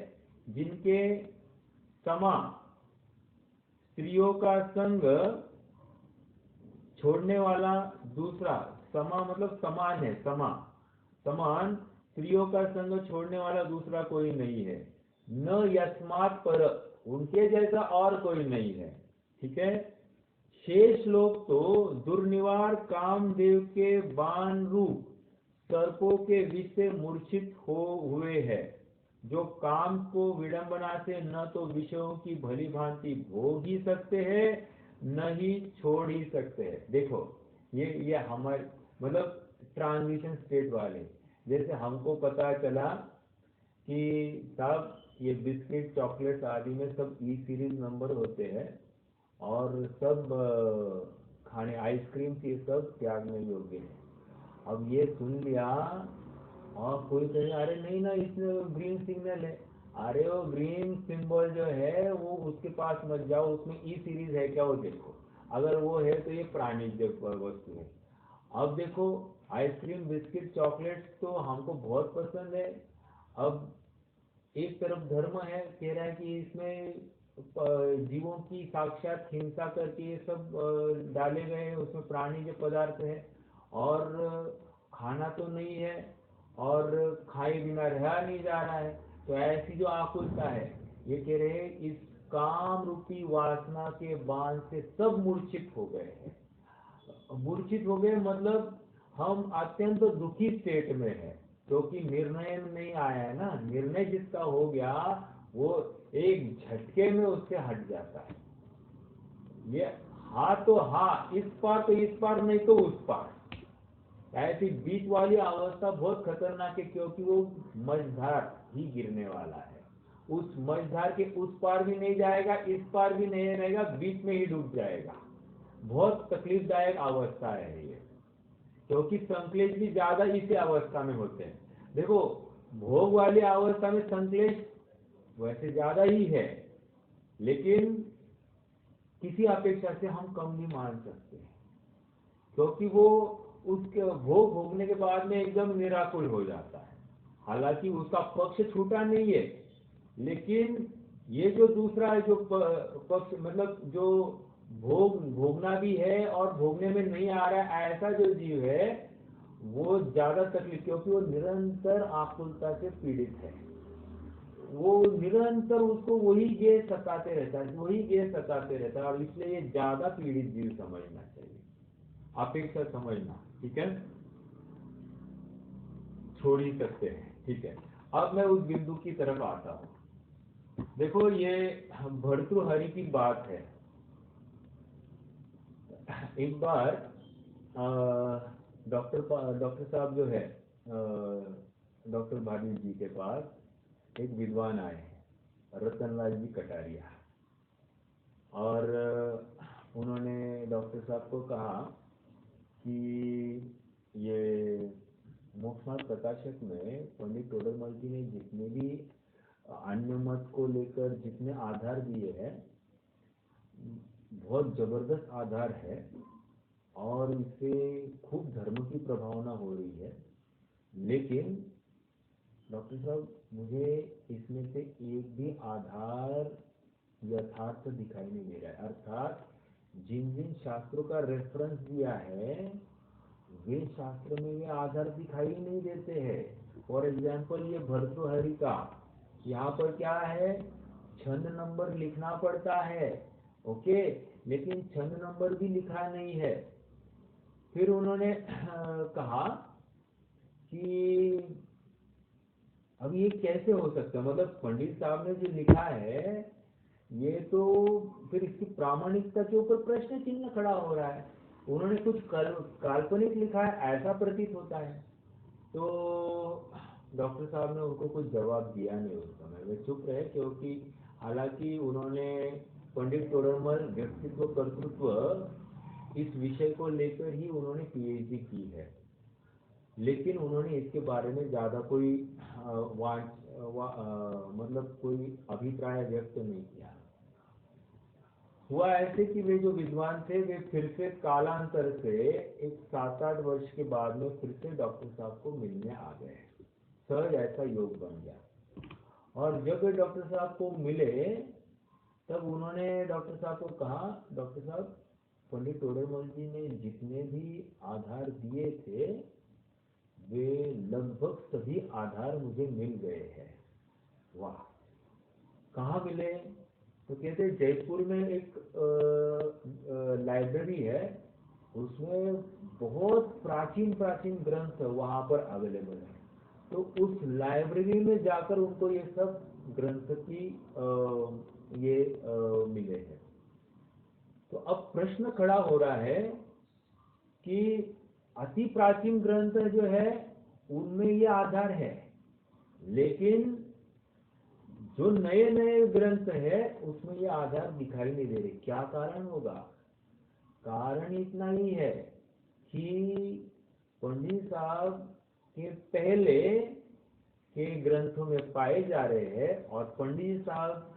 A: जिनके समा स्त्रियों का संग छोड़ने वाला दूसरा, समा मतलब समान है, समान स्त्रियों का संग छोड़ने वाला दूसरा कोई नहीं है। न यस्मात् पर, उनके जैसा और कोई नहीं है। ठीक है। शेष लोग तो दुर्निवार कामदेव के बाण रूप सर्पों के विष से मूर्छित हो हुए है, जो काम को विडंबना से न तो विषयों की भली भांति भोग ही सकते हैं, न ही छोड़ ही सकते हैं। देखो ये हमारे मतलब ट्रांजिशन स्टेट वाले, जैसे हमको पता चला कि साहब ये बिस्किट चॉकलेट्स आदि में सब ई सीरीज नंबर होते हैं, और सब खाने आइसक्रीम ये सब त्यागने योग्य है। अब ये सुन लिया और कोई कहे अरे नहीं ना, इसमें ग्रीन सिग्नल है। अरे वो ग्रीन सिंबल जो है वो उसके पास मत जाओ, उसमें ई सीरीज है क्या वो देखो, अगर वो है तो ये प्राणिज वस्तु है। अब देखो आइसक्रीम बिस्किट चॉकलेट्स तो हमको बहुत पसंद है। अब एक तरफ धर्म है, कह रहा है कि इसमें जीवों की साक्षात हिंसा करके ये सब डाले गए, उसमें प्राणी के पदार्थ है, और खाना तो नहीं है, और खाए बिना रहा नहीं जा रहा है। तो ऐसी जो आकुलता है, ये कह रहे हैं इस काम रूपी वासना के बाण से सब मूर्छित हो गए हैं। मूर्छित हो गए मतलब हम अत्यंत दुखी स्टेट में है, क्योंकि निर्णय नहीं आया है ना। निर्णय जिसका हो गया वो एक झटके में उससे हट जाता है। ये हाँ तो हाँ, इस पार तो इस पार, नहीं तो उस पार। ऐसी बीच वाली अवस्था बहुत खतरनाक है, क्योंकि वो मझधार ही गिरने वाला है। उस मझधार के उस पार भी नहीं जाएगा, इस पार भी नहीं रहेगा, बीच में ही डूब जाएगा। बहुत तकलीफदायक अवस्था है ये, क्योंकि संक्लेश भी ज्यादा इसी अवस्था में होते हैं। देखो भोग वाली अवस्था में संक्लेश वैसे ज्यादा ही है, लेकिन किसी अपेक्षा से हम कम नहीं मान सकते, क्योंकि वो उसके भोग भोगने के बाद में एकदम निराकुल हो जाता है। हालांकि उसका पक्ष छूटा नहीं है, लेकिन ये जो दूसरा जो पक्ष मतलब जो भोगना भी है और भोगने में नहीं आ रहा है, ऐसा जो जीव है वो ज्यादा तकलीफ, क्योंकि वो निरंतर आकुलता से पीड़ित है। वो निरंतर उसको वही गेस सताते रहता है, वही गेस सताते रहता है, और इसलिए ये ज्यादा पीड़ित जीव समझना चाहिए, अपेक्षा समझना। ठीक है, छोड़ ही सकते हैं। ठीक है, अब मैं उस बिंदु की तरफ आता हूं। देखो ये भर्तृहरि की बात है। एक बार डॉक्टर साहब जो है डॉक्टर भाटी जी के पास एक विद्वान आए हैं, रतनलाल जी कटारिया, और उन्होंने डॉक्टर साहब को कहा कि ये मोक्षमार्ग प्रकाशक में पंडित टोडरमल जी ने जितने भी अन्य मत को लेकर जितने आधार दिए हैं, बहुत जबरदस्त आधार है, और इससे खूब धर्म की प्रभावना हो रही है। लेकिन डॉक्टर साहब मुझे इसमें से एक भी आधार यथार्थ दिखाई नहीं दे रहा है, अर्थात जिन जिन शास्त्रों का रेफरेंस दिया है वे शास्त्र में वे आधार दिखाई नहीं देते हैं। फॉर एग्जाम्पल ये भर्तृहरि का यहाँ पर क्या है, छंद नंबर लिखना पड़ता है, ओके, लेकिन छंद नंबर भी लिखा नहीं है। फिर उन्होंने कहा कि अब ये कैसे हो सकता है, मतलब पंडित साहब ने जो लिखा है ये तो फिर इसकी प्रामाणिकता के ऊपर प्रश्न चिन्ह खड़ा हो रहा है। उन्होंने कुछ काल्पनिक लिखा है ऐसा प्रतीत होता है। तो डॉक्टर साहब ने उनको कुछ जवाब दिया नहीं उस समय, वे चुप रहे, क्योंकि हालांकि उन्होंने पंडित तोडरमल व्यक्तित्व कर्तृत्व इस विषय को लेकर ही उन्होंने पीएचडी की है, लेकिन उन्होंने इसके बारे में ज्यादा कोई मतलब कोई अभिप्राय व्यक्त नहीं किया। हुआ ऐसे कि वे जो विद्वान थे वे फिर से कालांतर से एक 7-8 वर्ष के बाद में फिर से डॉक्टर साहब को मिलने आ गए। सहज ऐसा योग बन गया। और जब वे डॉक्टर साहब को मिले तब उन्होंने डॉक्टर साहब को कहा, डॉक्टर साहब पंडित तोडरमल जी ने जितने भी आधार दिए थे वे लगभग सभी आधार मुझे मिल गए हैं। वाह, कहाँ मिले? तो कहते जयपुर में एक लाइब्रेरी है, उसमें बहुत प्राचीन प्राचीन ग्रंथ वहाँ पर अवेलेबल है। तो उस लाइब्रेरी में जाकर उनको ये सब ग्रंथ की मिले हैं। तो अब प्रश्न खड़ा हो रहा है कि अति प्राचीन ग्रंथ जो है उनमें ये आधार है, लेकिन जो नए नए ग्रंथ है उसमें ये आधार दिखाई नहीं दे रहे। क्या कारण होगा? कारण इतना ही है कि पंडित साहब के पहले के ग्रंथों में पाए जा रहे हैं और पंडित साहब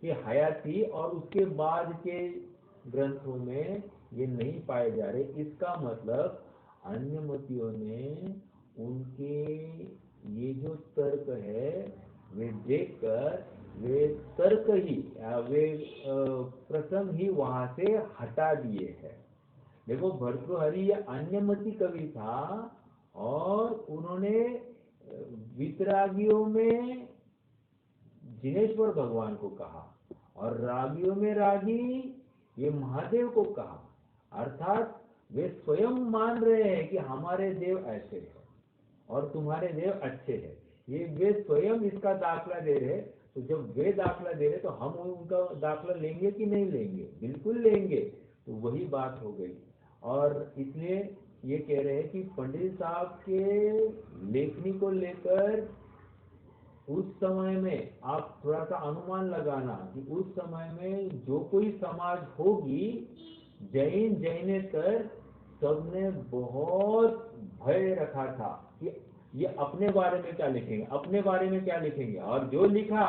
A: की हयाती और उसके बाद के ग्रंथों में ये नहीं पाए जा रहे। इसका मतलब अन्य मतियों ने उनके ये जो तर्क है वे देखकर वे तर्क ही वे प्रसंग ही वहां से हटा दिए हैं। देखो भर्तृहरि ये अन्यमति कवि था और उन्होंने वितरागियों में जिनेश्वर भगवान को कहा और रागियों में रागी ये महादेव को कहा। अर्थात वे स्वयं मान रहे हैं कि हमारे देव ऐसे हैं और तुम्हारे देव अच्छे हैं, ये वे स्वयं इसका दाखला दे रहे। तो जब वे दाखला दे रहे तो हम उनका दाखला लेंगे कि नहीं लेंगे? बिल्कुल लेंगे। तो वही बात हो गई। और इसलिए ये कह रहे हैं कि पंडित साहब के लेखनी को लेकर उस समय में आप थोड़ा सा अनुमान लगाना कि उस समय में जो कोई समाज होगी जैन जैनेतर सबने बहुत भय रखा था कि ये अपने बारे में क्या लिखेंगे, अपने बारे में क्या लिखेंगे। और जो लिखा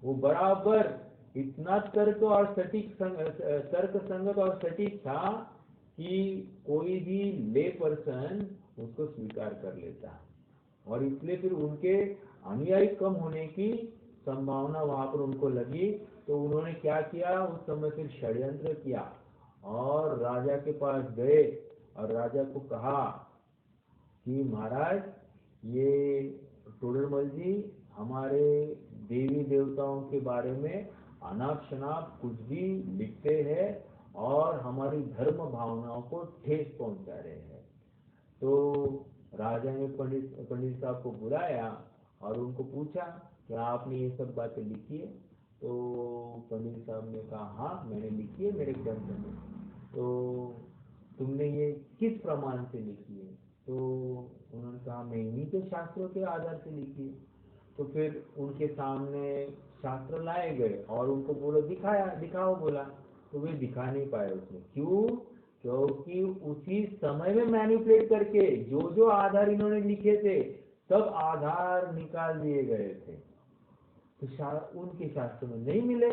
A: वो बराबर इतना तर्क और सटीक तर्क संगत और सटीक था कि कोई भी ले पर्सन उसको स्वीकार कर लेता। और इसलिए फिर उनके अनुयायी कम होने की संभावना वहां पर उनको लगी। तो उन्होंने क्या किया, उस समय फिर षड्यंत्र किया और राजा के पास गए और राजा को कहा कि महाराज ये तोडरमल जी हमारे देवी देवताओं के बारे में अनाप शनाप कुछ भी लिखते हैं और हमारी धर्म भावनाओं को ठेस पहुंचा रहे हैं। तो राजा ने पंडित साहब को बुलाया और उनको पूछा कि आपने ये सब बातें लिखी है? तो पंडित साहब ने कहा हाँ मैंने लिखी है मेरे ग्रंथ में। तो तुमने ये किस प्रमाण से लिखी है? तो उन्होंने कहा मैं इन्हीं के शास्त्रों के आधार से लिखी है। तो फिर उनके सामने शास्त्र लाए गए और उनको बोलो दिखाओ बोला। तो वे दिखा नहीं पाए उसमें। क्यों? क्योंकि उसी समय में मैनिपुलेट करके जो जो आधार इन्होंने लिखे थे सब आधार निकाल दिए गए थे, तो उनके शास्त्र में नहीं मिले।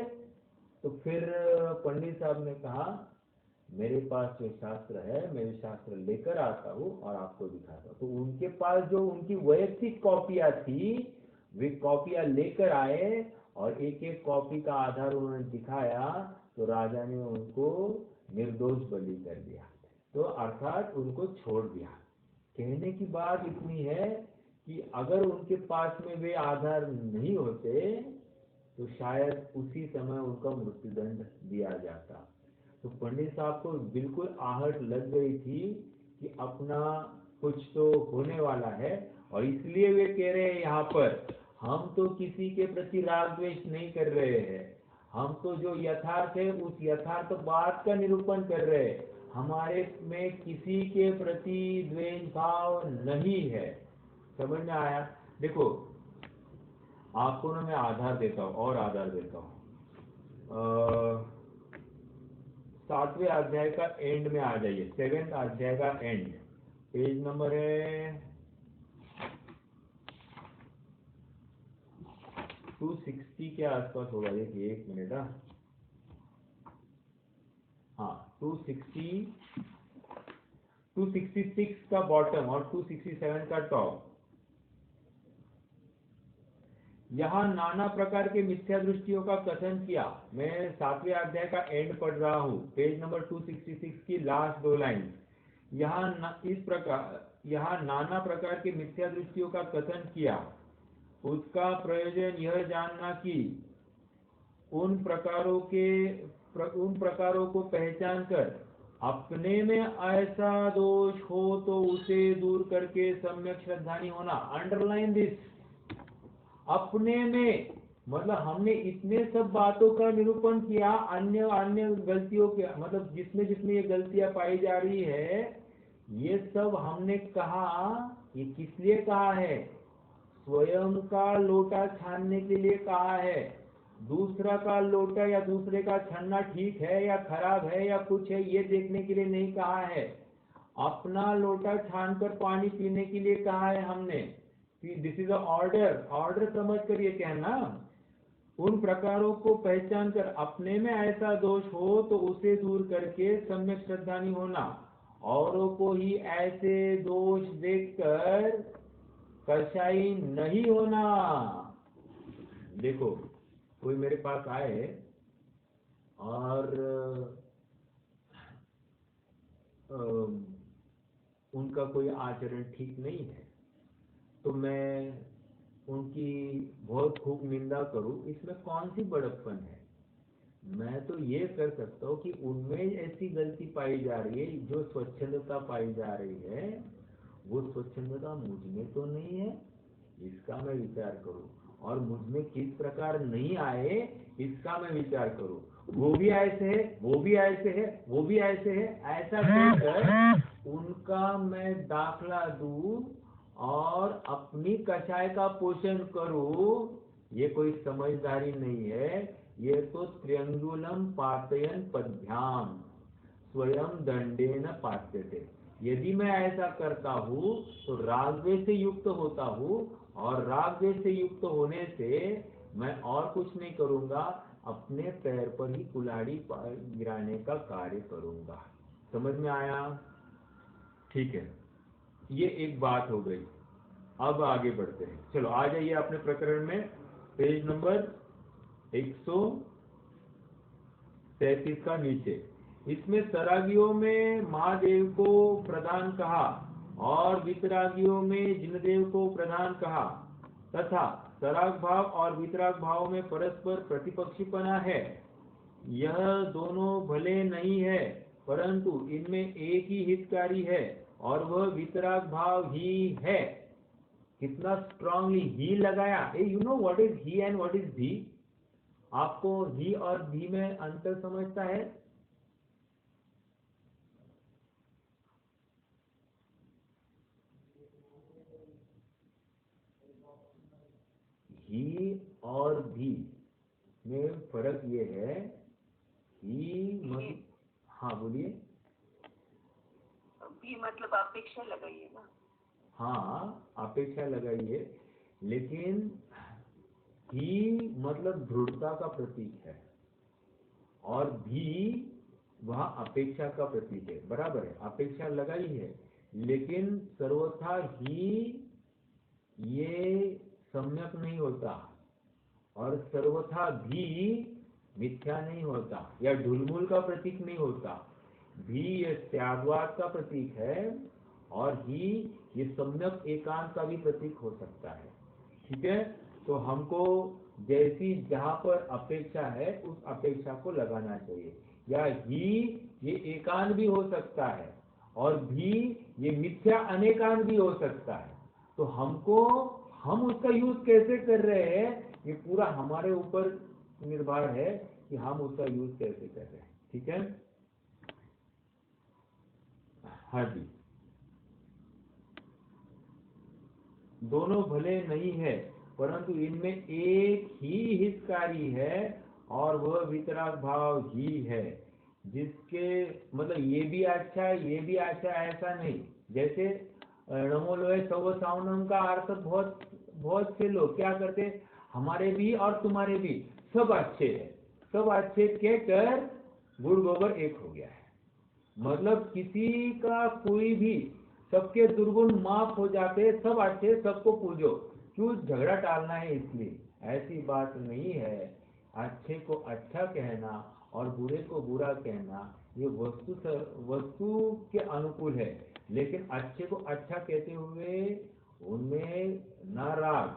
A: तो फिर पंडित साहब ने कहा मेरे पास जो शास्त्र है मैं शास्त्र लेकर आता हूँ और आपको दिखाता हूँ। तो उनके पास जो उनकी वैयक्तिक कॉपियाँ थी वे कॉपियाँ लेकर आए और एक एक कॉपी का आधार उन्होंने दिखाया, तो राजा ने उनको निर्दोष बलि कर दिया, तो अर्थात उनको छोड़ दिया। कहने की बात इतनी है कि अगर उनके पास में वे आधार नहीं होते तो शायद उसी समय उनका मृत्युदंड दिया जाता। तो पंडित साहब को बिल्कुल आहट लग गई थी कि अपना कुछ तो होने वाला है, और इसलिए वे कह रहे हैं यहाँ पर, हम तो किसी के प्रति राग द्वेष नहीं कर रहे हैं, हम तो जो यथार्थ है उस यथार्थ बात का निरूपण कर रहे हैं, हमारे में किसी के प्रति द्वेष भाव नहीं है। समझ में आया? देखो आपको ना मैं आधार देता हूँ और आधार देता हूँ। 7वें अध्याय का एंड में आ जाइए, 7th अध्याय का एंड, पेज नंबर है 260 के आसपास होगा। देखिए एक मिनट। हाँ 266 का बॉटम और 267 का टॉप। यहाँ नाना प्रकार के मिथ्या दृष्टियों का कथन किया। मैं 7वें अध्याय का एंड पढ़ रहा हूँ, पेज नंबर 266 की लास्ट 2 लाइन। यहाँ नाना प्रकार के मिथ्या दृष्टियों का कथन किया। उसका प्रयोजन यह जानना कि उन प्रकारों को पहचान कर अपने में ऐसा दोष हो तो उसे दूर करके सम्यक श्रद्धानी होना। Underline this. अपने में मतलब हमने इतने सब बातों का निरूपण किया, अन्य गलतियों के मतलब जिसमें ये गलतियां पाई जा रही है, ये सब हमने कहा। ये किस लिए कहा है? स्वयं का लोटा छानने के लिए कहा है। दूसरा का लोटा या दूसरे का छानना ठीक है या खराब है या कुछ है, ये देखने के लिए नहीं कहा है। अपना लोटा छानकर पानी पीने के लिए कहा है हमने। दिस इज ऑर्डर समझ कर ये कहना। उन प्रकारों को पहचान कर अपने में ऐसा दोष हो तो उसे दूर करके सम्यक श्रद्धानी होना। औरों को ही ऐसे दोष देखकर कसाई नहीं होना। देखो कोई मेरे पास आए और उनका कोई आचरण ठीक नहीं है, तो मैं उनकी बहुत खूब निंदा करूं, इसमें कौन सी बड़प्पन है? मैं तो ये कर सकता हूँ कि उनमें ऐसी गलती पाई जा रही है, जो स्वच्छंदता पाई जा रही है, वो स्वच्छंदता मुझ में तो नहीं है, इसका मैं विचार करूं। और मुझ में किस प्रकार नहीं आए इसका मैं विचार करूं। वो भी ऐसे है, वो भी ऐसे है, वो भी ऐसे है, ऐसा कहकर उनका मैं दाखला दूं और अपनी कषाय का पोषण करूं, ये कोई समझदारी नहीं है। ये तो त्र्यंगुलम पातयन पद्भ्याम स्वयं दंडेन पात्यते। यदि मैं ऐसा करता हूँ तो राग द्वेष से युक्त होता हूँ, और राग द्वेष से युक्त होने से मैं और कुछ नहीं करूंगा, अपने पैर पर ही कुल्हाड़ी गिराने का कार्य करूंगा। समझ में आया? ठीक है, ये एक बात हो गई। अब आगे बढ़ते हैं। चलो आ जाइए अपने प्रकरण में, पेज नंबर 133 का नीचे। इसमें सरागियों में महादेव को प्रधान कहा और वितरागियों में जिनदेव को प्रधान कहा, तथा सराग भाव और वितराग भाव में परस्पर प्रतिपक्षीपना है। यह दोनों भले नहीं है, परंतु इनमें एक ही हितकारी है और वह वितराग भाव ही है। कितना स्ट्रांगली ही लगाया। You know what is he and what is भी? आपको ही और भी में अंतर समझता है? ही और भी में फर्क ये है, ही मतलब, हाँ बोलिए।
B: भी मतलब अपेक्षा लगाइए ना।
A: हाँ अपेक्षा लगाइए, लेकिन ही मतलब दृढ़ता का प्रतीक है, और भी वह अपेक्षा का प्रतीक है, बराबर है, अपेक्षा लगाई है, लेकिन सर्वथा ही ये सम्यक नहीं होता और सर्वथा भी मिथ्या नहीं होता या ढुलमुल का प्रतीक नहीं होता। भी ये त्यागवाद का प्रतीक है और ही ये सम्यक एकांत का भी प्रतीक हो सकता है। ठीक है, तो हमको जैसी जहां पर अपेक्षा है उस अपेक्षा को लगाना चाहिए। या ही ये एकांत भी हो सकता है और भी ये मिथ्या अनेकांत भी हो सकता है। तो हम उसका यूज कैसे कर रहे हैं ये पूरा हमारे ऊपर निर्भर है कि हम उसका यूज कैसे कर रहे हैं। ठीक है, हाँ जी, दोनों भले नहीं है परंतु इनमें एक ही हितकारी है और वह वितराग भाव ही है, जिसके मतलब ये भी अच्छा है ये भी अच्छा है ऐसा नहीं। जैसे नमो लोहे सव सावनम का अर्थ बहुत बहुत से लोग क्या करते, हमारे भी और तुम्हारे भी सब अच्छे है, सब अच्छे कहकर गुड़ गोबर एक हो गया है। मतलब किसी का कोई भी, सबके दुर्गुण माफ हो जाते, सब अच्छे सबको पूजो, क्यों झगड़ा टालना है इसलिए, ऐसी बात नहीं है। अच्छे को अच्छा कहना और बुरे को बुरा कहना ये वस्तु के अनुकूल है, लेकिन अच्छे को अच्छा कहते हुए उनमें न राग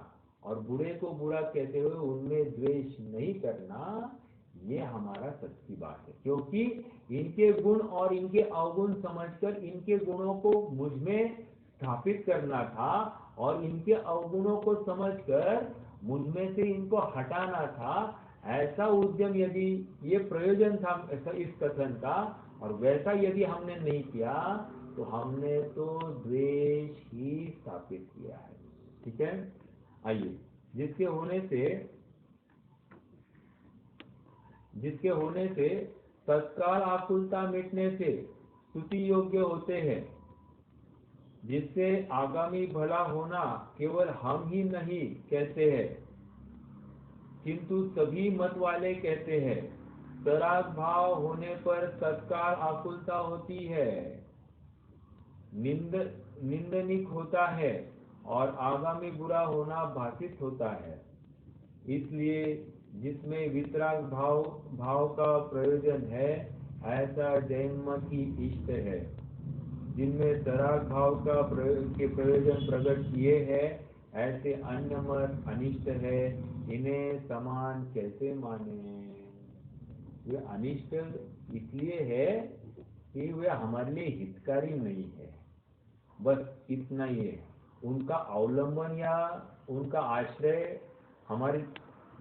A: और बुरे को बुरा कहते हुए उनमें द्वेष नहीं करना, ये हमारा सच्ची बात है। क्योंकि इनके गुण और इनके अवगुण समझकर इनके गुणों को मुझ में स्थापित करना था और इनके अवगुणों को समझकर मुझ में से इनको हटाना था। ऐसा उद्यम यदि ये प्रयोजन था इस कथन का, और वैसा यदि हमने नहीं किया तो हमने तो द्वेष ही स्थापित किया है। ठीक है, आइए, जिसके होने से तत्काल आकुलता मिटने से स्तुति योग्य होते हैं, जिससे आगामी भला होना केवल हम ही नहीं कहते हैं किंतु सभी मत वाले कहते हैं। तराग भाव होने पर तत्काल आकुलता होती है, निंदनिक होता है और आगामी बुरा होना भाषित होता है। इसलिए जिसमें वितराग भाव का प्रयोजन है ऐसा जैन मत ही इष्ट है। जिनमें तराग भाव के प्रयोजन प्रकट किए हैं ऐसे अन्य मत अनिष्ट है, इन्हें समान कैसे माने। वे अनिष्ट इसलिए है कि वे हमारे लिए हितकारी नहीं है, बस इतना ही है। उनका अवलंबन या उनका आश्रय हमारे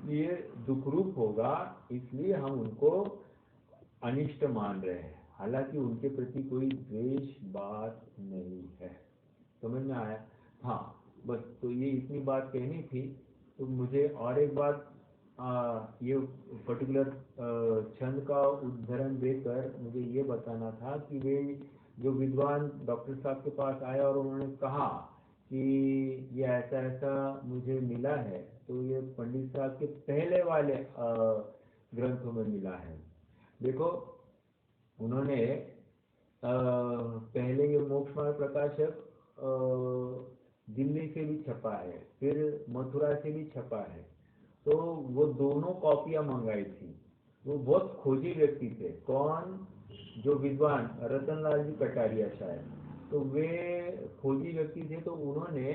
A: लिए दुखरूप होगा, इसलिए हम उनको अनिष्ट मान रहे हैं, हालांकि उनके प्रति कोई द्वेष बात नहीं है। समझ में आया? हाँ, बस तो ये इतनी बात कहनी थी। तो मुझे और एक बात ये पर्टिकुलर छंद का उदाहरण देकर मुझे ये बताना था कि वे जो विद्वान डॉक्टर साहब के पास आए और उन्होंने कहा कि ये ऐसा ऐसा मुझे मिला है, तो ये पंडित साहब के पहले वाले ग्रंथों में मिला है। देखो, उन्होंने पहले ये मोक्ष मार्ग प्रकाशक दिल्ली से भी छपा है, फिर मथुरा से भी छपा है, तो वो दोनों कॉपियां मंगाई थी। वो बहुत खोजी व्यक्ति थे। कौन? जो विद्वान रतनलाल जी कटारिया शायद, तो वे खोजी व्यक्ति थे। तो उन्होंने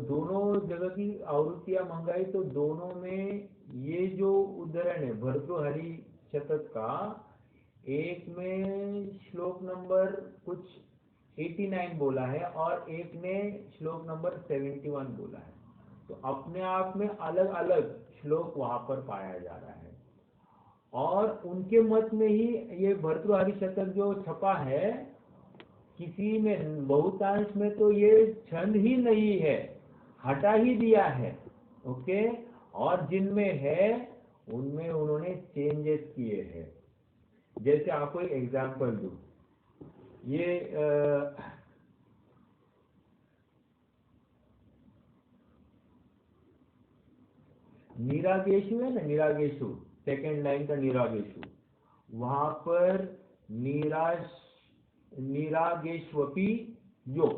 A: दोनों जगह की आवृत्तियां मंगाई, तो दोनों में ये जो उद्धरण है भर्तृहरि शतक का, एक में श्लोक नंबर कुछ 89 बोला है और एक ने श्लोक नंबर 71 बोला है। तो अपने आप में अलग अलग श्लोक वहां पर पाया जा रहा है। और उनके मत में ही ये भर्तृहरि शतक जो छपा है, किसी में बहुतांश में तो ये छंद ही नहीं है, हटा ही दिया है। ओके, और जिनमें है उनमें उन्होंने चेंजेस किए हैं। जैसे आपको एक एग्जांपल दूं, ये निरागेशु है ना, निरागेशु सेकेंड लाइन का निरागेशु, वहां पर निरागेश्वपी यो,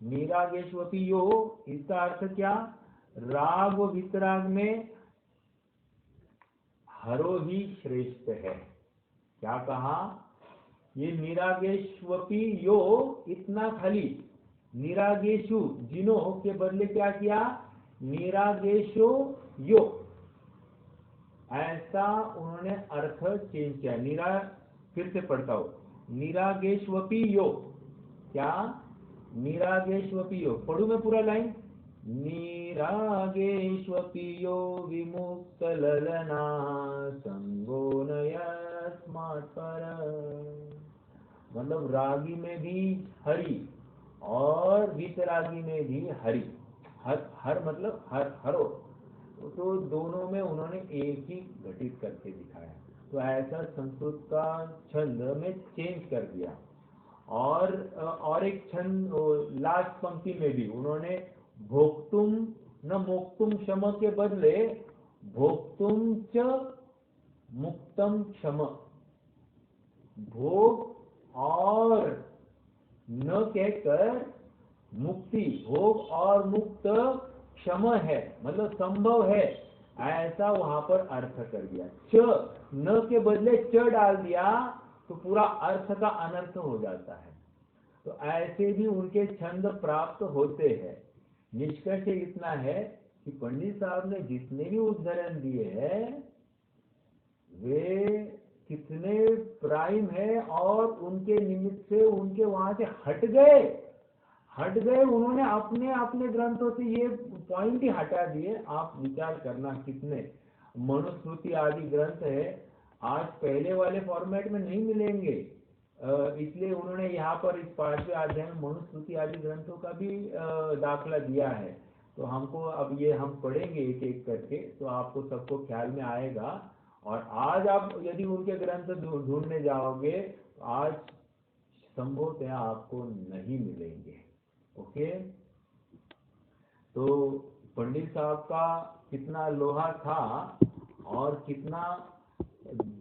A: निरागेश्वपी यो, इसका अर्थ क्या? राग व वितराग में हरो ही श्रेष्ठ है। क्या कहा? ये निरागेश्वपी यो, इतना खाली निरागेशु जिनो के बदले क्या किया? निरागेशो यो, ऐसा उन्होंने अर्थ चेंज किया। फिर से पढ़ता हूं, निरागेश्वपी यो, क्या? निरागेश्वपी यो, पढ़ू मैं पूरा लाइन। निरागेश्वपि यो विमुक्त ललना संगो न यस्मात् पर, मतलब रागी में भी हरि और वितरागी में भी हरि, हर मतलब हरो, तो दोनों में उन्होंने एक ही घटित करके दिखाया। तो ऐसा संस्कृत का छंद में चेंज कर दिया। और एक छंद लास्ट पंक्ति में भी उन्होंने भोक्तुम न मोक्तुम क्षम के बदले भोक्तुम च मुक्तम क्षम, भोग और न कहकर मुक्ति, भोग और मुक्त क्षम है, मतलब संभव है, ऐसा वहां पर अर्थ कर दिया। च न के बदले च डाल दिया तो पूरा अर्थ का अनर्थ हो जाता है। तो ऐसे भी उनके छंद प्राप्त होते हैं। निष्कर्ष इतना है कि पंडित साहब ने जितने भी उदाहरण दिए हैं वे कितने प्राइम है, और उनके निमित्त से उनके वहां से हट गए, उन्होंने अपने अपने ग्रंथों से ये पॉइंट ही हटा दिए। आप विचार करना, कितने मनुस्मृति आदि ग्रंथ है आज पहले वाले फॉर्मेट में नहीं मिलेंगे, इसलिए उन्होंने यहाँ पर इस 5वें अध्याय में मनुस्मृति आदि ग्रंथों का भी दाखला दिया है। तो हमको अब ये हम पढ़ेंगे एक एक करके, तो आपको सबको ख्याल में आएगा। और आज आप यदि उनके ग्रंथ ढूंढने जाओगे तो आज संभवतः आपको नहीं मिलेंगे। ओके, तो पंडित साहब का कितना लोहा था और कितना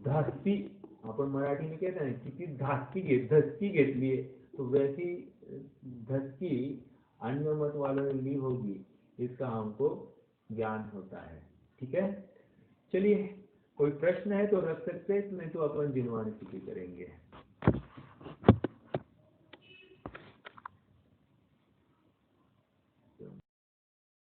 A: धास्ती, आपण मराठी में कहते हैं किती धस्ती घेतली, तो वैसी धस्ती अन्य मत वालों ने ली होगी, इसका हमको ज्ञान होता है। ठीक है, चलिए कोई प्रश्न है तो रख सकते हैं, नहीं तो अपन जिनवानी स्थिति करेंगे।